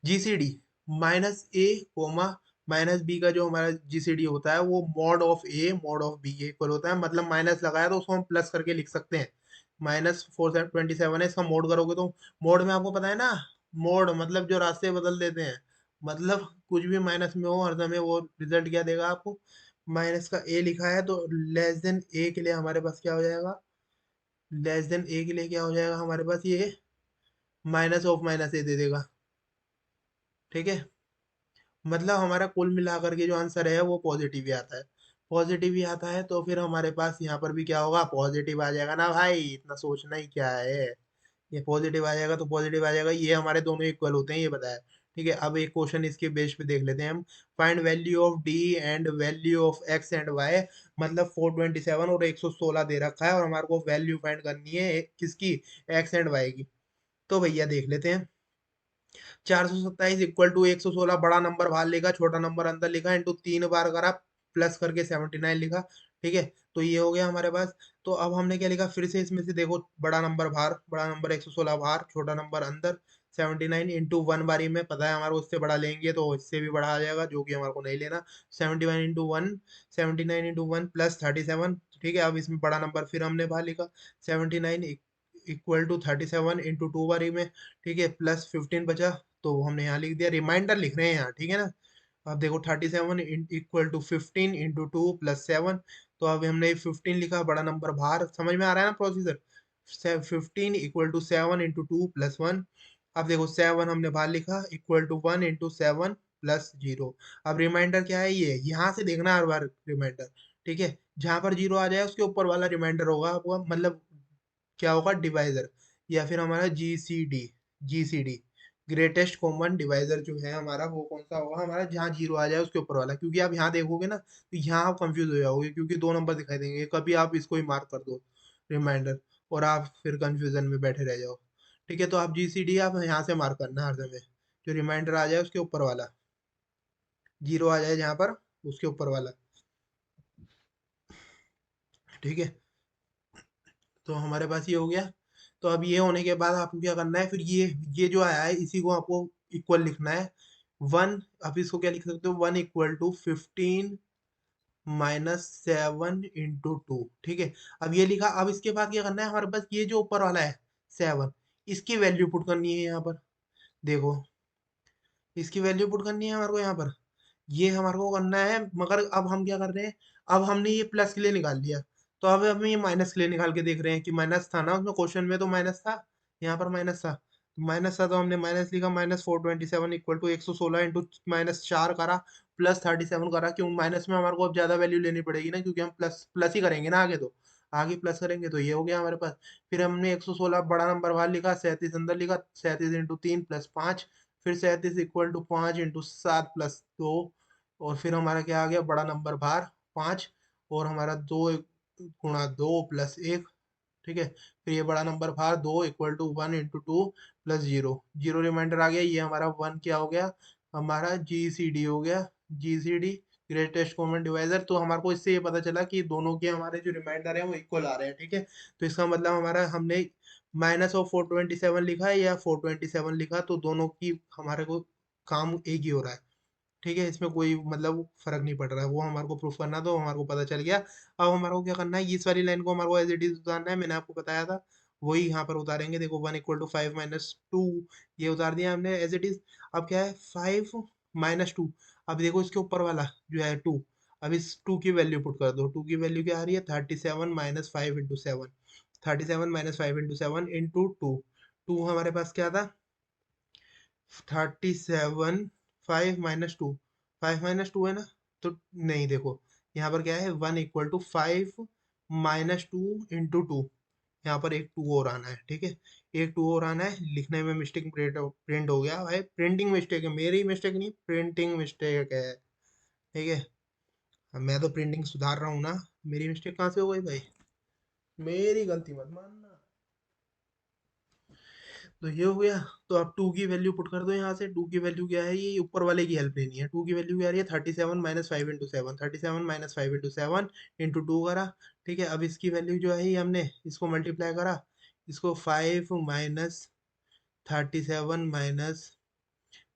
GCD minus a comma minus b का जो हमारा जीसीडी होता है वो mod of a mod of b के इक्वल होता है। मतलब माइनस लगाया तो उसको हम प्लस करके लिख सकते हैं। -427 है, इसका मोड करोगे तो मोड में आपको पता है ना, मोड मतलब जो रास्ते बदल देते हैं। मतलब कुछ भी माइनस में हो हर समय वो रिजल्ट क्या देगा आपको, माइनस का ए लिखा है तो लेस देन ए के लिए हमारे पास क्या हो जाएगा, लेस देन ए के लिए क्या हो जाएगा हमारे पास, ये माइनस ऑफ माइनस ए दे देगा। ठीक है, मतलब हमारा कुल मिलाकर के जो आंसर है वो पॉजिटिव ही आता है। पॉजिटिव ही आता है तो फिर हमारे पास यहाँ पर भी क्या होगा, पॉजिटिव आ जाएगा ना भाई, इतना सोचना ही क्या है। ये पॉजिटिव आ जाएगा तो पॉजिटिव आ जाएगा, ये हमारे दोनों इक्वल होते हैं ये बताया। ठीक है, अब एक क्वेश्चन इसके बेस पे देख लेते हैं हम। Find value of d and value of x and y. मतलब 427 और 116 दे रखा है और हमारे को वैल्यू फाइंड करनी है किसकी, एक्स एंड वाई की। तो भैया देख लेते हैं। 427 इक्वल टू 116, बड़ा नंबर बाहर लिखा, छोटा नंबर अंदर लिखा, इंटू 3 बार करा, प्लस करके 79 लिखा। ठीक है, तो ये हो गया हमारे पास। तो अब हमने क्या लिखा, फिर से इसमें से देखो, बड़ा नंबर बाहर, बड़ा नंबर 116 बाहर, छोटा नंबर अंदर, 79 इंटू 1 बारी में पता है हमारे को, इससे बड़ा लेंगे तो इससे भी बड़ा आ जाएगा, जो कि हमारे को नहीं लेना। 71 into one, 79 into one plus 37। ठीक है, अब इसमें बड़ा नंबर फिर हमने बाहर लिखा, 79 इक्वल टू 37 इंटू 2 बारी में। ठीक है, प्लस 15 बचा, तो वो हमने यहाँ लिख दिया, रिमाइंडर लिख रहे हैं यहाँ। ठीक है ना। अब देखो 37 इक्वल टू 15 इंटू 2 प्लस 7। तो अब हमने 15 लिखा, बड़ा नंबर बाहर, समझ में आ रहा है ना procedure. 15 equal to 7 into 2 plus 1। अब देखो 7 हमने बाहर लिखा, इक्वल टू 1 इंटू 7 प्लस 0। अब रिमाइंडर क्या है, ये यहाँ से देखना हर बार रिमाइंडर। ठीक है, जहां पर 0 आ जाए उसके ऊपर वाला रिमाइंडर होगा आपका, मतलब क्या होगा, डिवाइजर। या फिर हमारा GCD, GCD greatest common divisor जो है हमारा, वो कौन सा होगा हमारा, जहाँ 0 आ जाए उसके ऊपर वाला। क्योंकि आप यहाँ देखोगे ना तो यहाँ आप कंफ्यूज हो जाओगे, क्योंकि दो नंबर दिखाई देंगे, कभी आप इसको ही मार्क कर दो रिमाइंडर, और आप फिर कंफ्यूजन में बैठे रह जाओ। ठीक है, तो आप जीसीडी आप यहाँ से मार्क करना हर समय, जो रिमाइंडर आ जाए उसके ऊपर वाला, 0 आ जाए जहाँ पर उसके ऊपर वाला। ठीक है, तो हमारे पास ये हो गया। तो अब ये होने के बाद आपको क्या करना है, फिर ये जो आया है इसी को आपको इक्वल लिखना है। 1, अब इसको क्या लिख सकते हो, 1 इक्वल टू 15 -7 इंटू 2। ठीक है, अब ये लिखा, अब इसके बाद क्या करना है हमारे पास, ये जो ऊपर वाला है 7, इसकी वैल्यू पुट करनी है यहाँ पर। देखो, इसकी वैल्यू पुट करनी है हमारे को यहाँ पर, ये हमारे को करना है। मगर अब हम क्या कर रहे हैं, अब हमने ये प्लस के लिए निकाल लिया, तो अब हम ये माइनस के लिए निकाल के देख रहे हैं कि माइनस था ना उसमें, क्वेश्चन में तो माइनस था, यहाँ पर माइनस था। माइनस था तो हमने माइनस लिखा, -427 इक्वल टू 116 इंटू -4 करा, प्लस 37 करा। क्यों, माइनस में हमारे को अब ज्यादा वैल्यू लेनी पड़ेगी ना, क्योंकि हम प्लस प्लस ही करेंगे ना आगे, तो आगे प्लस करेंगे, तो ये हो गया हमारे पास। फिर हमने 116 बड़ा नंबर बाहर लिखा, 37 अंदर लिखा, 37 इंटू 3 प्लस 5, फिर 37 इक्वल टू 5 इंटू 7 प्लस 2। और फिर हमारा क्या आ गया, बड़ा नंबर बाहर 5, और हमारा 2 गुणा 2 प्लस 1। ठीक है, फिर ये बड़ा नंबर बाहर 2 equal to 1 into 2 plus 0, 0 remainder आ गया, ये हमारा 1 क्या हो गया, हमारा जीसीडी हो गया। GCD greatest common divisor. तो हमारे को इससे ये पता चला कि दोनों के हमारे जो रिमाइंडर है वो इक्वल आ रहे हैं। ठीक है, तो इसका मतलब हमारा, हमने -427 लिखा है या 427 लिखा, तो दोनों की हमारे को काम एक ही हो रहा है। ठीक है, इसमें कोई मतलब फर्क नहीं पड़ रहा है, वो हमारे को प्रूफ करना, तो हमारे को पता चल गया। अब हमारे को क्या करना है, इस वाली लाइन को हमारे को एज इट इज उतारना है, मैंने आपको बताया था। वही यहाँ पर उतारेंगे, देखो 1 = 5 - 2, ये उतार दिया हमने एज इट इज। अब क्या है 5 - 2, अब देखो इसके ऊपर वाला जो है 2, अब इस 2 की वैल्यू पुट कर दो, 2 की वैल्यू क्या आ रही है 37 - 5 × 7, 37 - 5 × 7 इंटू 2, हमारे पास क्या था 37, 5 - 2, 5 - 2 है ना, तो नहीं देखो यहाँ पर क्या है 1 = 5 - 2 इंटू 2, यहाँ पर एक 2 और आना है, ठीक है, एक 2 और आना है, लिखने में मिस्टेक प्रिंट हो गया भाई, प्रिंटिंग मिस्टेक है, मेरी मिस्टेक नहीं, प्रिंटिंग मिस्टेक है, ठीक है। अब मैं तो प्रिंटिंग सुधार रहा हूँ ना, मेरी मिस्टेक कहाँ से हो गई भाई, मेरी गलती मत मानना। तो ये हो गया। तो आप 2 की वैल्यू पुट कर दो यहाँ से, 2 की वैल्यू क्या है, ये ऊपर वाले की हेल्प लेनी है, 2 की वैल्यू क्या आ रही है 37 - 5 × 7, 37 - 5 × 7 इंटू 2 करा, ठीक है। अब इसकी वैल्यू जो है ये हमने इसको मल्टीप्लाई करा, इसको 5 - 37 माइनस,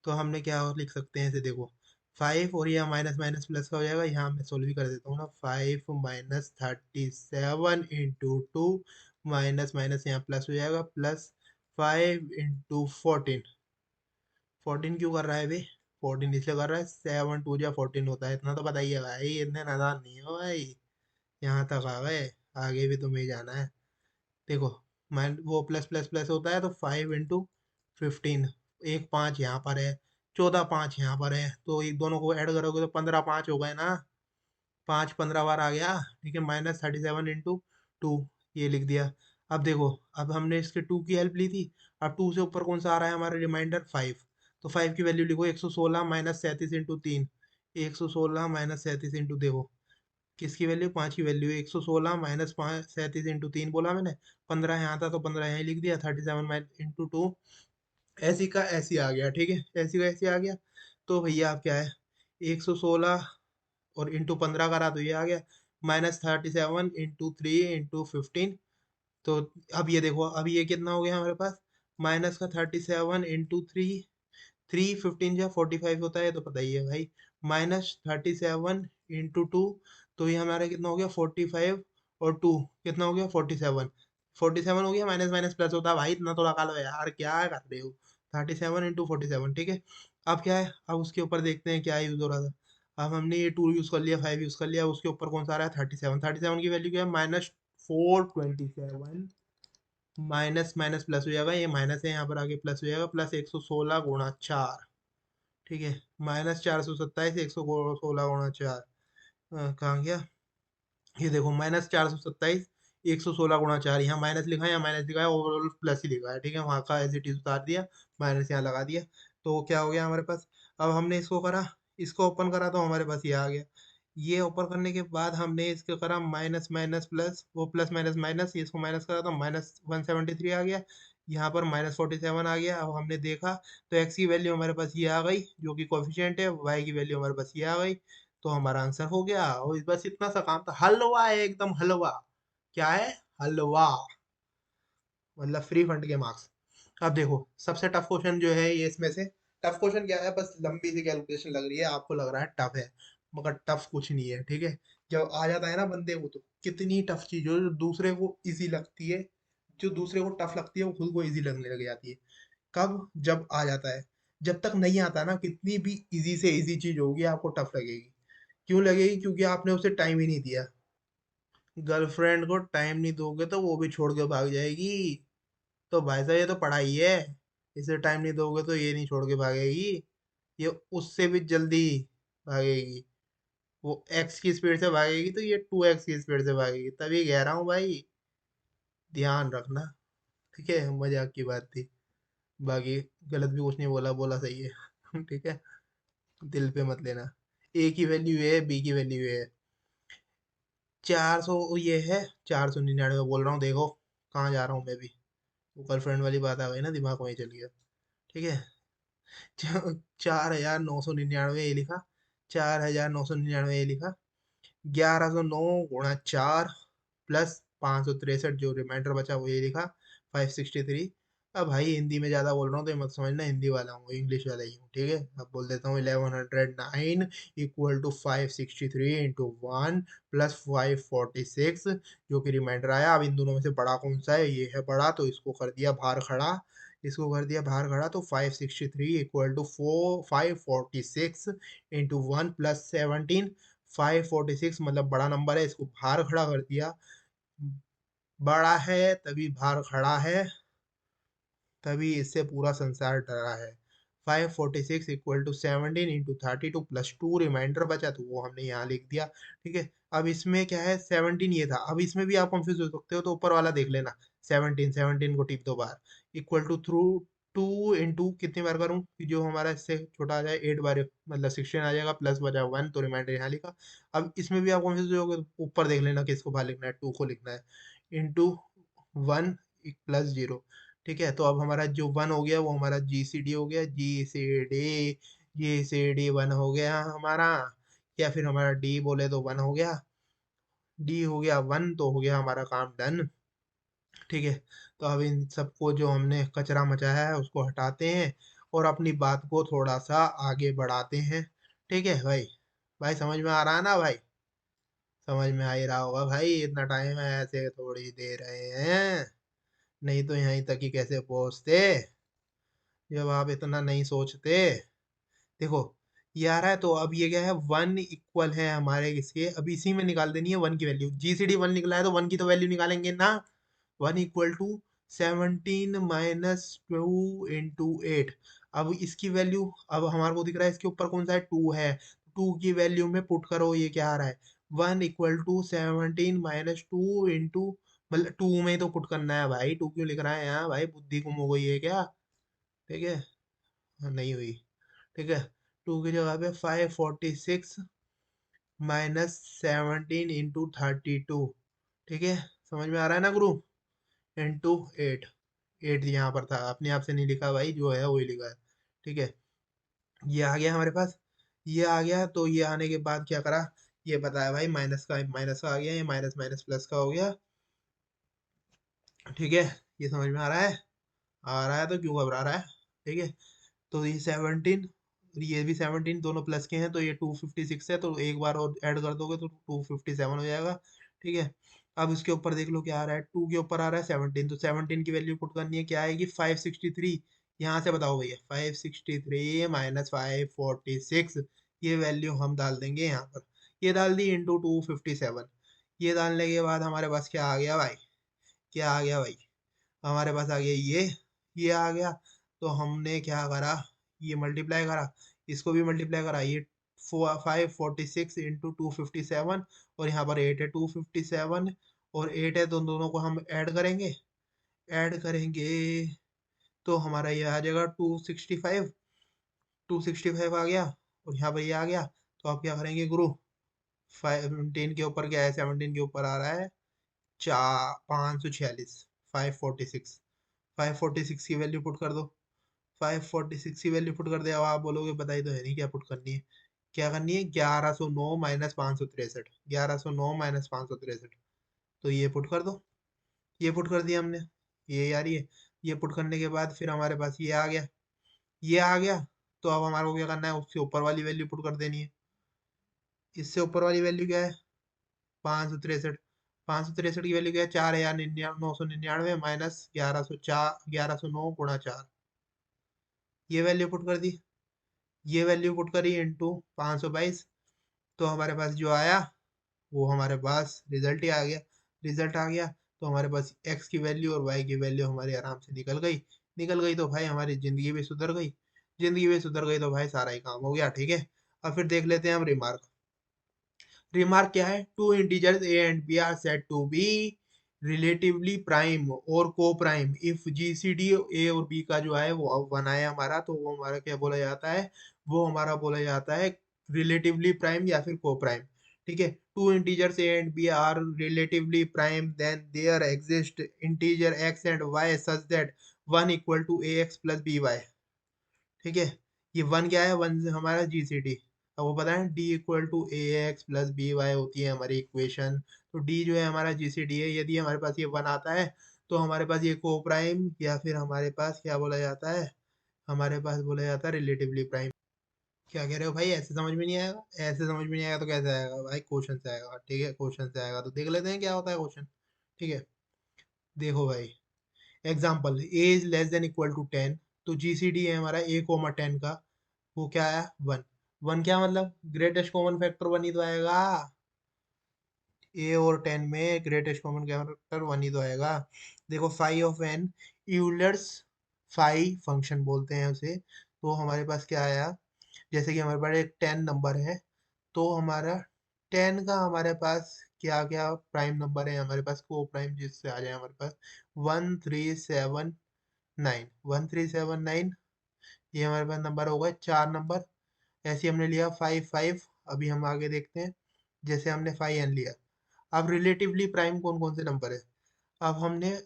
तो हमने क्या और लिख सकते हैं इसे देखो 5, और यहाँ माइनस माइनस प्लस का हो जाएगा, यहाँ मैं सोल्व भी कर देता हूँ ना, 5 - 37 इंटू 2 माइनस माइनस यहाँ प्लस हो जाएगा, प्लस 5 × 14, 14 क्यों कर रहा है भाई, 14 इसलिए कर रहा है 7 × 2 = 14 होता है, इतना तो बताइए भाई, इतने नादान नहीं हो भाई, यहाँ तक आ गए, आगे भी तुम्हें ही जाना है। देखो माइन वो प्लस प्लस प्लस होता है, तो 5 × 15, एक 5 यहाँ पर है, 14 5 यहाँ पर है, तो एक दोनों को ऐड करोगे तो 15 5 हो गए ना, 5 15 बार आ गया, ठीक है, -37 इंटू 2, ये लिख दिया। अब देखो, अब हमने इसके 2 की हेल्प ली थी, अब 2 से ऊपर कौन सा आ रहा है हमारा रिमाइंडर 5, तो 5 की वैल्यू लिखो 116 -37 इंटू 3, 116 -37 इंटू, देखो किसकी वैल्यू 5 की वैल्यू 116 -37 इंटू 3 बोला मैंने, 15 यहाँ था तो 15 यहाँ लिख दिया, 37 इंटू 2, ऐसी का ऐसी आ गया, ठीक है, ऐसी का ऐसी आ गया। तो भैया आप क्या है 116 और इंटू 15 करा तो ये आ गया -37 इंटू 3 इंटू 15, तो अब ये देखो, अब ये कितना हो गया हमारे पास, माइनस का 37 इंटू 3, 3 15 × 45 होता है तो पता ही है भाई, -37 इंटू 2, तो ये हमारा कितना हो गया 45, और 2 कितना हो गया 47, 47 हो गया, माइनस माइनस प्लस होता है भाई, इतना तो लगा लो यार, क्या कर रहे हो, 37 इंटू 47, ठीक है। अब क्या है, अब उसके ऊपर देखते हैं क्या यूज हो रहा था, अब हमने ये 2 यूज कर लिया, 5 यूज कर लिया, उसके ऊपर कौन सा आ रहा है 37, 37 की वैल्यू क्या है -427, माइनस माइनस प्लस हो जाएगा, ये माइनस है यहाँ पर आगे प्लस हो जाएगा, प्लस 116 × 4, ठीक है, -427, 116 × 4, कहाँ गया, ये देखो -427, 116 × 4, यहाँ माइनस लिखा है, यहाँ माइनस लिखा है, ओवरऑल प्लस ही लिखा है, ठीक है, वहाँ का एज इट इज उतार दिया, माइनस यहाँ लगा दिया, तो क्या हो गया हमारे पास। अब हमने इसको करा, इसको ओपन करा तो हमारे पास ये आ गया, ये ओपन करने के बाद हमने इसको करा माइनस माइनस प्लस, वो प्लस माइनस माइनस, इसको माइनस करा तो -173 आ गया, यहाँ पर -47 आ गया। अब हमने देखा तो x की वैल्यू हमारे पास ये आ गई जो कि कोफिशिएंट है, y की वैल्यू हमारे पास ये आ गई, तो हमारा आंसर हो गया, और बस इतना सा काम था, हलवा है एकदम हलवा, क्या है हलवा, मतलब फ्री फंड के मार्क्स। अब देखो सबसे टफ क्वेश्चन जो है ये इसमें से, टफ क्वेश्चन क्या है, बस लंबी सी कैलकुलेशन लग रही है, आपको लग रहा है टफ है, मगर टफ कुछ नहीं है, ठीक है। जब आ जाता है ना बंदे को, तो कितनी टफ चीज हो जो दूसरे को इजी लगती है, जो दूसरे को टफ लगती है वो खुद को इजी लगने लग जाती है, कब, जब आ जाता है, जब तक नहीं आता ना कितनी भी इजी से इजी चीज होगी आपको टफ लगेगी, क्यों लगेगी, क्योंकि आपने उसे टाइम ही नहीं दिया, गर्लफ्रेंड को टाइम नहीं दोगे तो वो भी छोड़ के भाग जाएगी, तो भाई साहब ये तो पढ़ाई है, इसे टाइम नहीं दोगे तो ये नहीं छोड़ के भागेगी, ये उससे भी जल्दी भागेगी, वो एक्स की स्पीड से भागेगी तो ये 2x की स्पीड से भागेगी, तभी कह रहा हूँ भाई, ध्यान रखना, ठीक है, मजाक की बात थी, बाकी गलत भी कुछ नहीं बोला, बोला सही है ठीक है, दिल पे मत लेना। ए की वैल्यू है, बी की वैल्यू है 400, ये है 499 बोल रहा हूँ, देखो कहाँ जा रहा हूँ मैं भी, वो गर्लफ्रेंड वाली बात आ गई ना, दिमाग वहीं चल गया, ठीक है। 4,999 ये लिखा, 4,999 ये लिखा, 1109 × 4 प्लस 563, जो रिमाइंडर बचा वो ये लिखा 563, अब भाई हिंदी में ज्यादा बोल रहा हूँ तो ये मत समझना, हिंदी वाला हूँ, इंग्लिश वाला ही हूँ, ठीक है। अब बोल देता हूँ 1109 इक्वल टू 563 इंटू 1 प्लस 546, जो कि रिमाइंडर आया। अब इन दोनों में से बड़ा कौन सा है, ये है बड़ा, तो इसको कर दिया बाहर खड़ा, इसको कर दिया बाहर खड़ा, तो 563 इक्वल टू 546 इंटू 1 प्लस 17। 546 मतलब बड़ा नंबर है, इसको बाहर खड़ा कर दिया, बड़ा है तभी बाहर खड़ा है, तभी इससे पूरा संसार डरा है। 546 equal to 17 into 32 plus 2 remainder बचा, तो वो हमने यहाँ लिख दिया, ठीक है। अब इसमें क्या है, 17 ये था, अब इसमें भी आप कंफ्यूज हो सकते हो, तो ऊपर वाला देख लेना। 17 17 को टिप दो बार, इक्वल टू थ्रू 2 इंटू कितनी बार करूँ कि जो हमारा इससे छोटा आ जाए, 8 बार, मतलब 16 आ जाएगा, प्लस बचा 1, तो रिमाइंडर यहाँ लिखा। अब इसमें भी आप कंफ्यूज हो गए, तो ऊपर देख लेना किसको बाहर लिखना है, 2 को लिखना है, इंटू 1 प्लस 0, ठीक है। तो अब हमारा जो 1 हो गया वो हमारा जी सी डी हो गया, जी सी डी 1 हो गया हमारा, या फिर हमारा डी बोले तो 1 हो गया, डी हो गया 1, तो हो गया हमारा काम डन, ठीक है। तो अब इन सबको जो हमने कचरा मचाया है उसको हटाते हैं और अपनी बात को थोड़ा सा आगे बढ़ाते हैं, ठीक है भाई। भाई समझ में आ रहा है ना भाई, समझ में आ ही रहा होगा भाई, इतना टाइम है ऐसे थोड़ी दे रहे हैं, नहीं तो यहीं तक ही कैसे पहुंचते जब आप इतना नहीं सोचते। देखो ये आ रहा है, तो अब ये क्या है, 1 इक्वल है हमारे इसके, अब इसी में निकाल देनी है 1 की वैल्यू, जीसीडी 1 निकला है तो 1 की तो वैल्यू निकालेंगे ना। 1 इक्वल टू 17 माइनस 2 इंटू 8। अब इसकी वैल्यू, अब हमारे को दिख रहा है इसके ऊपर कौन सा है, 2 है, 2 की वैल्यू में पुट करो, ये क्या आ रहा है, 1 इक्वल टू 17 माइनस 2 इंटू, मतलब 2 में ही तो पुट करना है भाई, 2 क्यों लिख रहा है यहाँ भाई, बुद्धि गुम हो गई है क्या, ठीक है। हाँ, नहीं हुई, ठीक है। 2 की जगह पे 546 माइनस 17 इंटू 32, ठीक है, समझ में आ रहा है ना गुरु, इंटू 8। 8 यहाँ पर था, अपने आप से नहीं लिखा भाई, जो है वही लिखा है, ठीक है। ये आ गया हमारे पास, ये आ गया, तो ये आने के बाद क्या करा, ये बताया भाई, माइनस का आ गया, ये माइनस माइनस प्लस का हो गया, ठीक है। ये समझ में आ रहा है तो क्यों घबरा रहा है, ठीक है। तो ये 17, ये भी 17 दोनों प्लस के हैं, तो ये 256 है, तो एक बार और ऐड कर दोगे तो 257 हो जाएगा, ठीक है। अब इसके ऊपर देख लो क्या आ रहा है, 2 के ऊपर आ रहा है 17, तो 17 की वैल्यू पुट करनी है, क्या आएगी 563। यहाँ से बताओ भैया, 563 माइनस 546, ये वैल्यू हम डाल देंगे यहाँ पर, ये डाल दी इंटू 257। ये डालने के बाद हमारे पास क्या आ गया भाई, क्या आ गया भाई, हमारे पास आ गया ये आ गया। तो हमने क्या करा, ये मल्टीप्लाई करा, इसको भी मल्टीप्लाई करा, ये 546 इंटू 257, और यहाँ पर 8 है, 257 और 8 है, तो दोनों को हम ऐड करेंगे तो हमारा ये आ जाएगा 265, 265 आ गया, और यहाँ पर ये आ गया। तो आप क्या करेंगे गुरु, 17 के ऊपर क्या है, 17 के ऊपर आ रहा है 546, 546, 546 की वैल्यू पुट कर दो, 546 की वैल्यू पुट कर दे। अब आप बोलोगे बताइए तो है नहीं क्या पुट करनी है, क्या करनी है, 1109 माइनस 563, 1109 माइनस 563, तो ये पुट कर दो, ये पुट कर दिया हमने, ये यार ये पुट करने के बाद फिर हमारे पास ये आ गया, ये आ गया। तो अब हमारे को क्या करना है, उससे ऊपर वाली वैल्यू पुट कर देनी है, इससे ऊपर वाली वैल्यू क्या है, 563, 563 की वैल्यू क्या है, 4,999 माइनस 1104, 1109 गुणा 4, ये वैल्यू पुट कर दी, ये वैल्यू पुट करी इंटू 522, तो हमारे पास जो आया वो हमारे पास रिजल्ट ही आ गया, रिजल्ट आ गया। तो हमारे पास x की वैल्यू और y की वैल्यू हमारी आराम से निकल गई तो भाई हमारी जिंदगी भी सुधर गई, जिंदगी भी सुधर गई तो भाई सारा ही काम हो गया, ठीक है। अब फिर देख लेते हैं हम रिमार्क, रिमार्क क्या है, two integers a and b are said to be relatively prime और को प्राइम इफ जीसीडी ए और बी का जो है वो वन है हमारा, तो वो हमारा क्या बोला जाता है, वो हमारा बोला जाता है रिलेटिवली प्राइम या फिर को प्राइम, ठीक है। Two integers a and b are relatively prime then there exist integer x and y such that one equal to a x plus b y, ठीक है। ये वन क्या है, वन हमारा जीसीडी, अब वो पता है d equal to a x plus b y होती है हमारी इक्वेशन, तो डी जो है हमारा जीसीडी है, यदि हमारे पास ये वन आता है तो हमारे पास ये को प्राइम या फिर हमारे पास क्या बोला जाता है, हमारे पास बोला जाता है रिलेटिवली प्राइम। क्या कह रहे हो भाई, ऐसे समझ में नहीं आएगा? ऐसे समझ में नहीं आएगा तो कैसे आएगा भाई, क्वेश्चन से आएगा। ठीक है, क्वेश्चन से आएगा तो देख लेते हैं क्या होता है क्वेश्चन। ठीक है, देखो भाई, example a is less than equal to 10, तो जीसीडी है हमारा ए कोमा 10 का, वो क्या है 1। 1 क्या मतलब, ग्रेटेस्ट कॉमन फैक्टर 1 ही तो आएगा। ए और 10 में ग्रेटेस्ट कॉमन फैक्टर 1 ही तो आएगा। देखो phi of n, Euler's phi function बोलते हैं उसे। तो हमारे पास क्या आया, जैसे कि हमारे पास एक 10 नंबर है, तो हमारा 10 का हमारे पास क्या क्या प्राइम नंबर है, हमारे पास को प्राइम जिससे आ जाए हमारे पास 1379। 1379, ये हमारे पास नंबर हो गए 4 नंबर। ऐसे ही हमने लिया 5 5। अभी हम आगे देखते हैं, जैसे हमने 5n लिया। अब रिलेटिवली प्राइम कौन कौन से नंबर है, अब हमने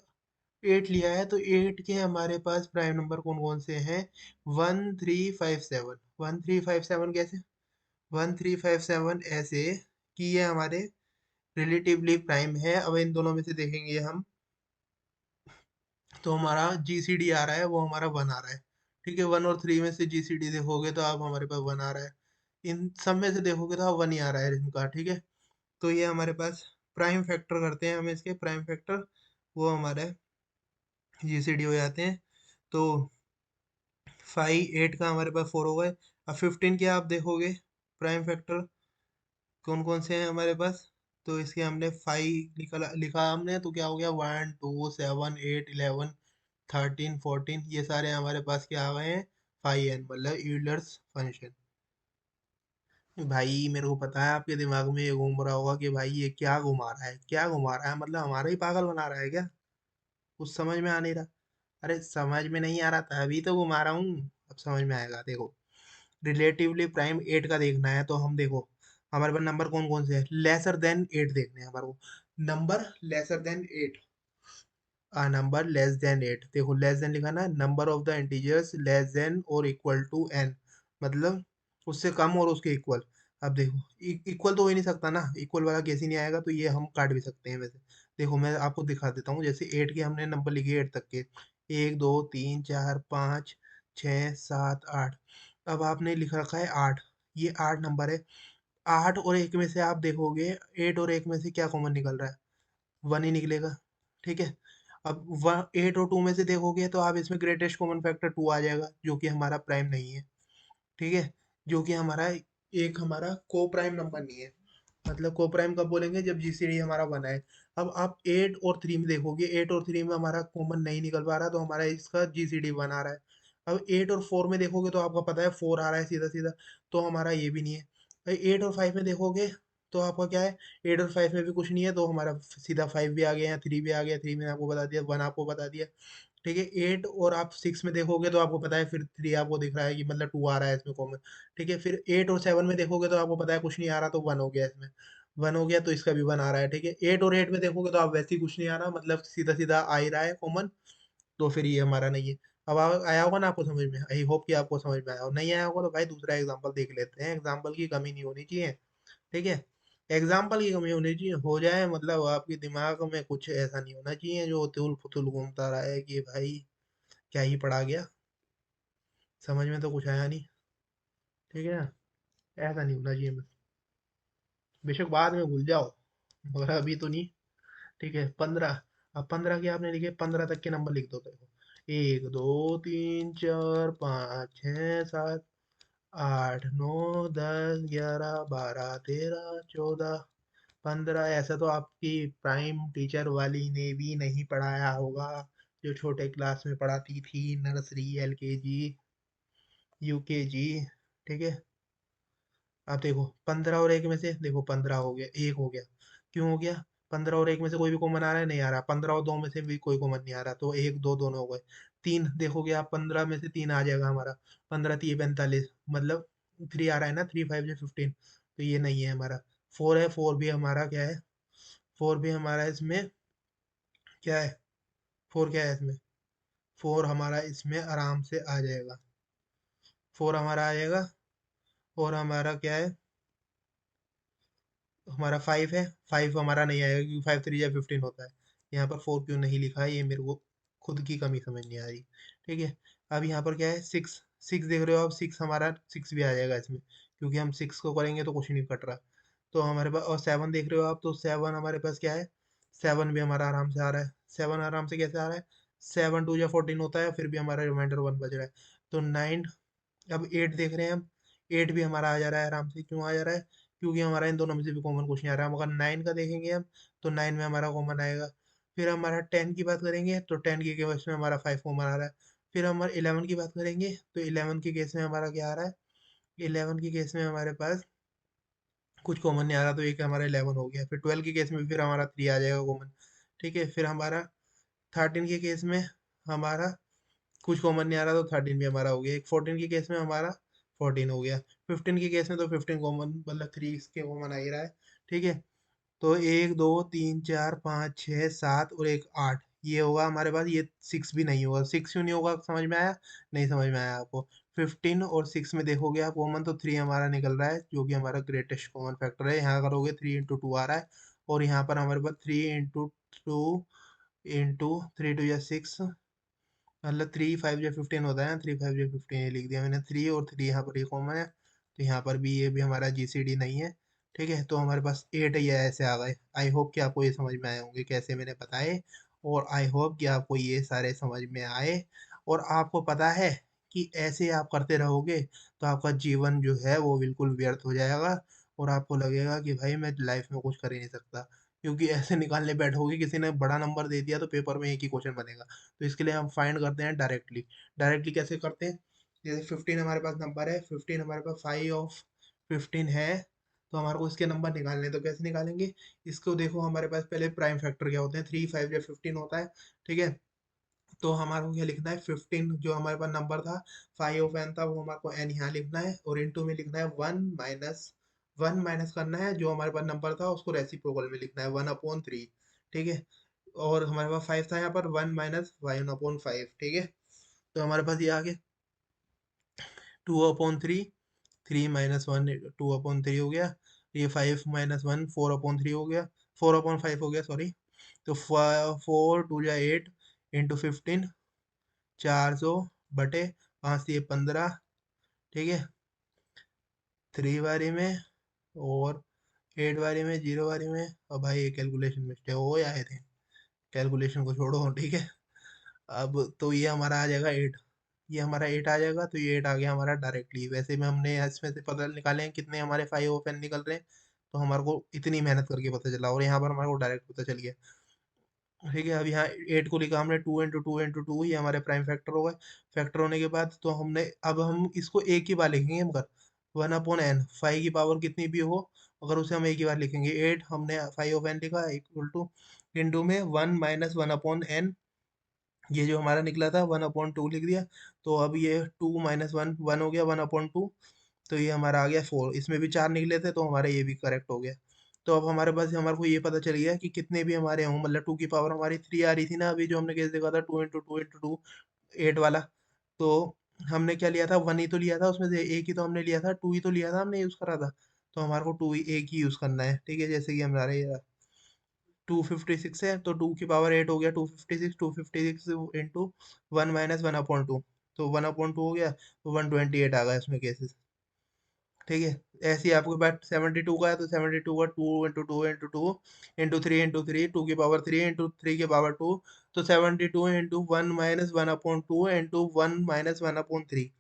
8 लिया है, तो 8 के हमारे पास प्राइम नंबर कौन कौन से हैं, 1357। 1357 कैसे, 1357 ऐसे कि ये हमारे रिलेटिवली प्राइम है। अब इन दोनों में से देखेंगे हम, तो हमारा जीसीडी आ रहा है, वो हमारा 1 आ रहा है। ठीक है, 1 और 3 में से जीसीडी देखोगे तो आप हमारे पास 1 आ रहा है। इन सब में से देखोगे तो आप 1 ही आ रहा है इनका। ठीक है, तो ये हमारे पास प्राइम फैक्टर करते हैं हम इसके, प्राइम फैक्टर वो हमारे जीसीडी हो जाते हैं। तो 5 8 का हमारे पास 4 हो गए। अब 15 के आप देखोगे प्राइम फैक्टर कौन कौन से हैं हमारे पास, तो इसके हमने 5 लिखा लिखा हमने, तो क्या हो गया 1 2 7 8 11 13 14, ये सारे हमारे पास क्या आ गए हैं 5n, मतलब यूलर्स फंक्शन। भाई मेरे को पता है आपके दिमाग में ये घूम रहा होगा कि भाई ये क्या घुमा रहा है, क्या घुमा रहा है, मतलब हमारा ही पागल बना रहा है क्या, कुछ समझ में आ नहीं रहा। अरे समझ में नहीं आ रहा था, अभी तो घुमा रहा हूँ, अब समझ में आएगा। देखो, रिलेटिवली प्राइम 8 का देखना है, तो हम देखो हमारे पास नंबर कौन कौन से हैं, लेसर देन 8 देखने हैं हमारे को। Number lesser than 8, a number less than 8, देखो लेस देन लिखा ना, number of the integers less than और इक्वल टू n, मतलब उससे कम और उसके इक्वल। अब देखो इक्वल तो हो ही नहीं सकता ना, इक्वल वाला केस ही नहीं आएगा, तो ये हम काट भी सकते हैं वैसे। देखो मैं आपको दिखा देता हूँ, जैसे 8 के हमने नंबर लिखे 8 तक के, 1 2 3 4 5 6 7 8। अब आपने लिख रखा है 8, ये 8 नंबर है। 8 और 1 में से आप देखोगे, 8 और 1 में से क्या कॉमन निकल रहा है, 1 ही निकलेगा। ठीक है, अब 8 और 2 में से देखोगे तो आप इसमें ग्रेटेस्ट कॉमन फैक्टर 2 आ जाएगा, जो कि हमारा प्राइम नहीं है। ठीक है, जो कि हमारा एक हमारा को प्राइम नंबर नहीं है। मतलब को प्राइम कब बोलेंगे, जब जीसीडी हमारा 1 है। अब आप 8 और 3 में देखोगे, 8 और 3 में हमारा कॉमन नहीं निकल पा रहा, तो हमारा इसका जीसीडी 1 आ रहा है। अब 8 और 4 में देखोगे तो आपको पता है 4 आ रहा है सीधा सीधा, तो हमारा ये भी नहीं है। 8 और 5 में देखोगे तो आपका क्या है, 8 और 5 में भी कुछ नहीं है, तो हमारा सीधा 5 भी आ गया, 3 भी आ गया, 3 में आपको बता दिया, 1 आपको बता दिया। ठीक है, 8 और आप 6 में देखोगे तो आपको पता है फिर 3 आपको दिख रहा है कि मतलब 2 आ रहा है इसमें कॉमन। ठीक है, फिर 8 और 7 में देखोगे तो आपको पता है कुछ नहीं आ रहा, तो 1 हो गया इसमें, 1 हो गया, तो इसका भी 1 आ रहा है। ठीक है, 8 और 8 में देखोगे तो आप वैसे ही कुछ नहीं आ रहा, मतलब सीधा सीधा आ ही रहा है कॉमन, तो फिर ये हमारा नहीं है। अब आया होगा ना आपको समझ में, आई होप कि आपको समझ में आया हो, नहीं आया होगा तो भाई दूसरा एग्जाम्पल देख लेते हैं, एग्जाम्पल की कमी नहीं होनी चाहिए। ठीक है, एग्जाम्पल की कमी होनी चाहिए, हो जाए मतलब आपके दिमाग में कुछ ऐसा नहीं होना चाहिए जो उथुल पुथुल घूमता रहा है कि भाई क्या ही पढ़ा गया, समझ में तो कुछ आया नहीं। ठीक है, ऐसा नहीं होना चाहिए बस, बेशक बाद में भूल जाओ, मगर अभी तो नहीं। ठीक है, 15, अब 15 के आपने लिखे, 15 तक के नंबर लिख दो, देखो 1 2 3 4 5 6 7 8 9 10 11 12 13 14 15। ऐसा तो आपकी प्राइम टीचर वाली ने भी नहीं पढ़ाया होगा, जो छोटे क्लास में पढ़ाती थी, नर्सरी एलकेजी यूकेजी। ठीक है, आप देखो 15 और 1 में से देखो 15 हो गया, 1 हो गया, क्यों हो गया, 15 और 1 में से कोई भी कॉमन आ रहा है, नहीं आ रहा, 15 और 2 में से भी कोई कॉमन नहीं आ रहा, तो 1 2 दोनों हो गए। 3 देखोगे आप, 15 में से 3 आ जाएगा हमारा, 15 3 45, मतलब 3 आ रहा है ना, 3 5 15, तो ये नहीं है हमारा। 4 है, 4 भी हमारा क्या है, 4 भी हमारा इसमें क्या है, 4 क्या है इसमें, 4 हमारा इसमें आराम से आ जाएगा, 4 हमारा आ जाएगा। और हमारा क्या है, हमारा 5 है, 5 हमारा नहीं आएगा क्योंकि 5 3 या 15 होता है, यहाँ पर 4 क्यों नहीं लिखा है, ये मेरे को खुद की कमी समझ नहीं आ रही। ठीक है, अब यहाँ पर क्या है, 6 6 देख रहे हो आप, 6 हमारा 6 भी आ जाएगा इसमें, क्योंकि हम 6 को करेंगे तो कुछ नहीं कट रहा। तो हमारे पास, और 7 देख रहे हो आप, तो 7 हमारे पास क्या है, 7 भी हमारा आराम से आ रहा है। 7 आराम से कैसे आ रहा है, 7 2 या 14 होता है, फिर भी हमारा रिमाइंडर 1 बच रहा है। तो 9, अब 8 देख रहे हैं हम, 8 भी हमारा आ जा रहा है आराम से। क्यों आ जा रहा है, क्योंकि हमारा इन दोनों में से भी कॉमन कुछ नहीं आ रहा है। मगर 9 का देखेंगे हम, तो 9 में हमारा कॉमन आएगा। फिर हमारा 10 की बात करेंगे, तो 10 के केस में हमारा 5 कॉमन आ रहा है। फिर हमारे 11 की बात करेंगे, तो 11 के केस में हमारा क्या आ रहा है, 11 के केस में हमारे पास कुछ कॉमन नहीं आ रहा, तो एक हमारा 11 हो गया। फिर 12 के केस में फिर हमारा 3 आ जाएगा कॉमन। ठीक है, फिर हमारा 13 के केस में हमारा कुछ कॉमन नहीं आ रहा, तो 13 भी हमारा हो गया। एक 14 के केस में हमारा 14 हो गया। 15 के केस में तो 15 कॉमन, मतलब 3 इसके कॉमन आ ही रहा है। ठीक है, तो 1 2 3 4 5 6 7 और एक 8, ये होगा हमारे पास। ये 6 भी नहीं होगा। 6 क्यों नहीं होगा, समझ में आया, नहीं समझ में आया आपको। 15 और 6 में देखोगे आप कॉमन, तो 3 हमारा निकल रहा है, जो कि हमारा ग्रेटेस्ट कॉमन फैक्टर है। यहाँ करोगे 3 इंटू 2 आ रहा है, और यहाँ पर हमारे पास 3 इंटू 2 इंटू 3 2 या 6, मतलब 3 5 या 15 होता है ना, 3 5 या 15 ये लिख दिया मैंने। 3 और 3 यहाँ पर ये कॉमन है, तो यहाँ पर भी ये भी हमारा जीसीडी नहीं है। ठीक है, तो हमारे पास 8 ये ऐसे आ गए। आई होप कि आपको ये समझ में आए होंगे कैसे मैंने बताए, और आई होप कि आपको ये सारे समझ में आए। और आपको पता है कि ऐसे आप करते रहोगे तो आपका जीवन जो है वो बिल्कुल व्यर्थ हो जाएगा, और आपको लगेगा कि भाई मैं लाइफ में कुछ कर ही नहीं सकता, क्योंकि ऐसे निकालने बैठोगे, किसी ने बड़ा नंबर दे दिया तो पेपर में एक ही क्वेश्चन बनेगा। तो इसके लिए हम फाइंड करते हैं डायरेक्टली। डायरेक्टली कैसे करते हैं, जैसे 15 हमारे पास नंबर है, 15 हमारे पास 5 ऑफ 15 है, तो हमारे को इसके नंबर निकालने हैं। तो कैसे निकालेंगे, इसको देखो, हमारे पास पहले प्राइम फैक्टर क्या होते हैं, 3 5 या 15 होता है। ठीक है, तो हमारे को क्या लिखना है, 15 जो हमारे पास नंबर था, 5 ऑफ एन था, वो हमारे को एन यहाँ लिखना है, और इनटू में लिखना है 1 माइनस करना है, जो हमारे पास नंबर था उसको रेसिप्रोकल में लिखना है, 1/3। ठीक है, और हमारे पास 5 था यहाँ पर, 1 - 1/5। ठीक है, तो हमारे पास ये आ गया 2/3, 3 - 1 2/3 हो गया। ये 5 - 1 4/3 हो गया, 4/5 हो गया, सॉरी। तो 4 2 या 8 इंटू 15, 400 बटे 5 ये 15। ठीक है, 3 बारी में और 8 बारी में, 0 बारी में। और भाई ये कैलकुलेशन मिस्टेक हो गया है, थे कैलकुलेशन को छोड़ो। ठीक है, अब तो ये हमारा आ जाएगा 8, ये हमारा 8 आ जाएगा, तो ये 8 आ गया हमारा डायरेक्टली। वैसे में हमने इसमें से पता निकाले हैं कितने हमारे 5 ओपन निकल रहे हैं, तो हमारे को इतनी मेहनत करके पता चला, और यहाँ पर हमारे को डायरेक्ट पता चल गया। ठीक है, अब यहाँ 8 को लिखा हमने, 2 × 2 × 2, ये हमारे प्राइम फैक्टर हो गए। फैक्टर होने के बाद तो हमने, अब हम इसको एक ही बार लिखेंगे, मगर 1/n, 5 की पावर कितनी भी हो, अगर उसे हम एक ही बार लिखेंगे। 8 हमने 5/n लिखा, इक्वल टू इंटू में 1 - 1/n, ये जो हमारा निकला था 1/2 लिख दिया। तो अब ये 2 - 1 1 हो गया, 1/2। तो ये हमारा आ गया 4, इसमें भी 4 निकले थे, तो हमारा ये भी करेक्ट हो गया। तो अब हमारे पास, हमारे को ये पता चल गया कि कितने भी हमारे हों, मतलब 2 की पावर हमारी 3 आ रही थी ना, अभी जो हमने केस देखा था, 2 × 2 × 2 8 वाला। तो हमने क्या लिया था, 1 ही तो लिया था उसमें से, एक ही तो हमने लिया था, 2 ही तो लिया था हमने यूज करा था। तो हमारे को 2 ही, एक ही यूज करना है। ठीक है, जैसे कि हमारे 256 है, तो 2 की पावर 8 हो गया, 256, 256 इंटू 1 - 1/2, तो 1/2 हो गया, तो 128 आ गया इसमें केसेस। ठीक है, ऐसे ही आपके पास 72 का है, तो 72 का 2 × 2 × 2 × 3 × 3, 2 की पावर 3 इंटू 3 की पावर 2, तो 72 इंटू 1 - 1/2 इंटू 1 - 1/3,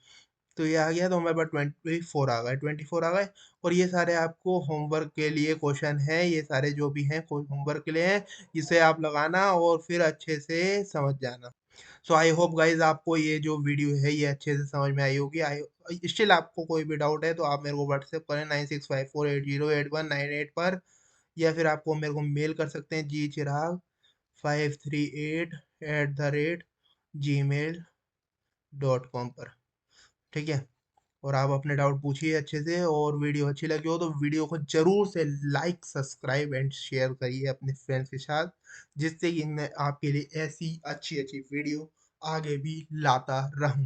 तो ये आ गया। तो हमारे पास 24 आ गए, 24 आ गए। और ये सारे आपको होमवर्क के लिए क्वेश्चन है, ये सारे जो भी हैं होमवर्क के लिए हैं, इसे आप लगाना और फिर अच्छे से समझ जाना। सो आई होप गाइज आपको ये जो वीडियो है ये अच्छे से समझ में आई होगी। आई स्टिल आपको कोई भी डाउट है तो आप मेरे को व्हाट्सएप करें 9654808198 पर, या फिर आपको मेरे को मेल कर सकते हैं gchirag538@gmail.com पर। ठीक है, और आप अपने डाउट पूछिए अच्छे से, और वीडियो अच्छी लगी हो तो वीडियो को जरूर से लाइक सब्सक्राइब एंड शेयर करिए अपने फ्रेंड्स के साथ, जिससे कि मैं आपके लिए ऐसी अच्छी अच्छी वीडियो आगे भी लाता रहूं।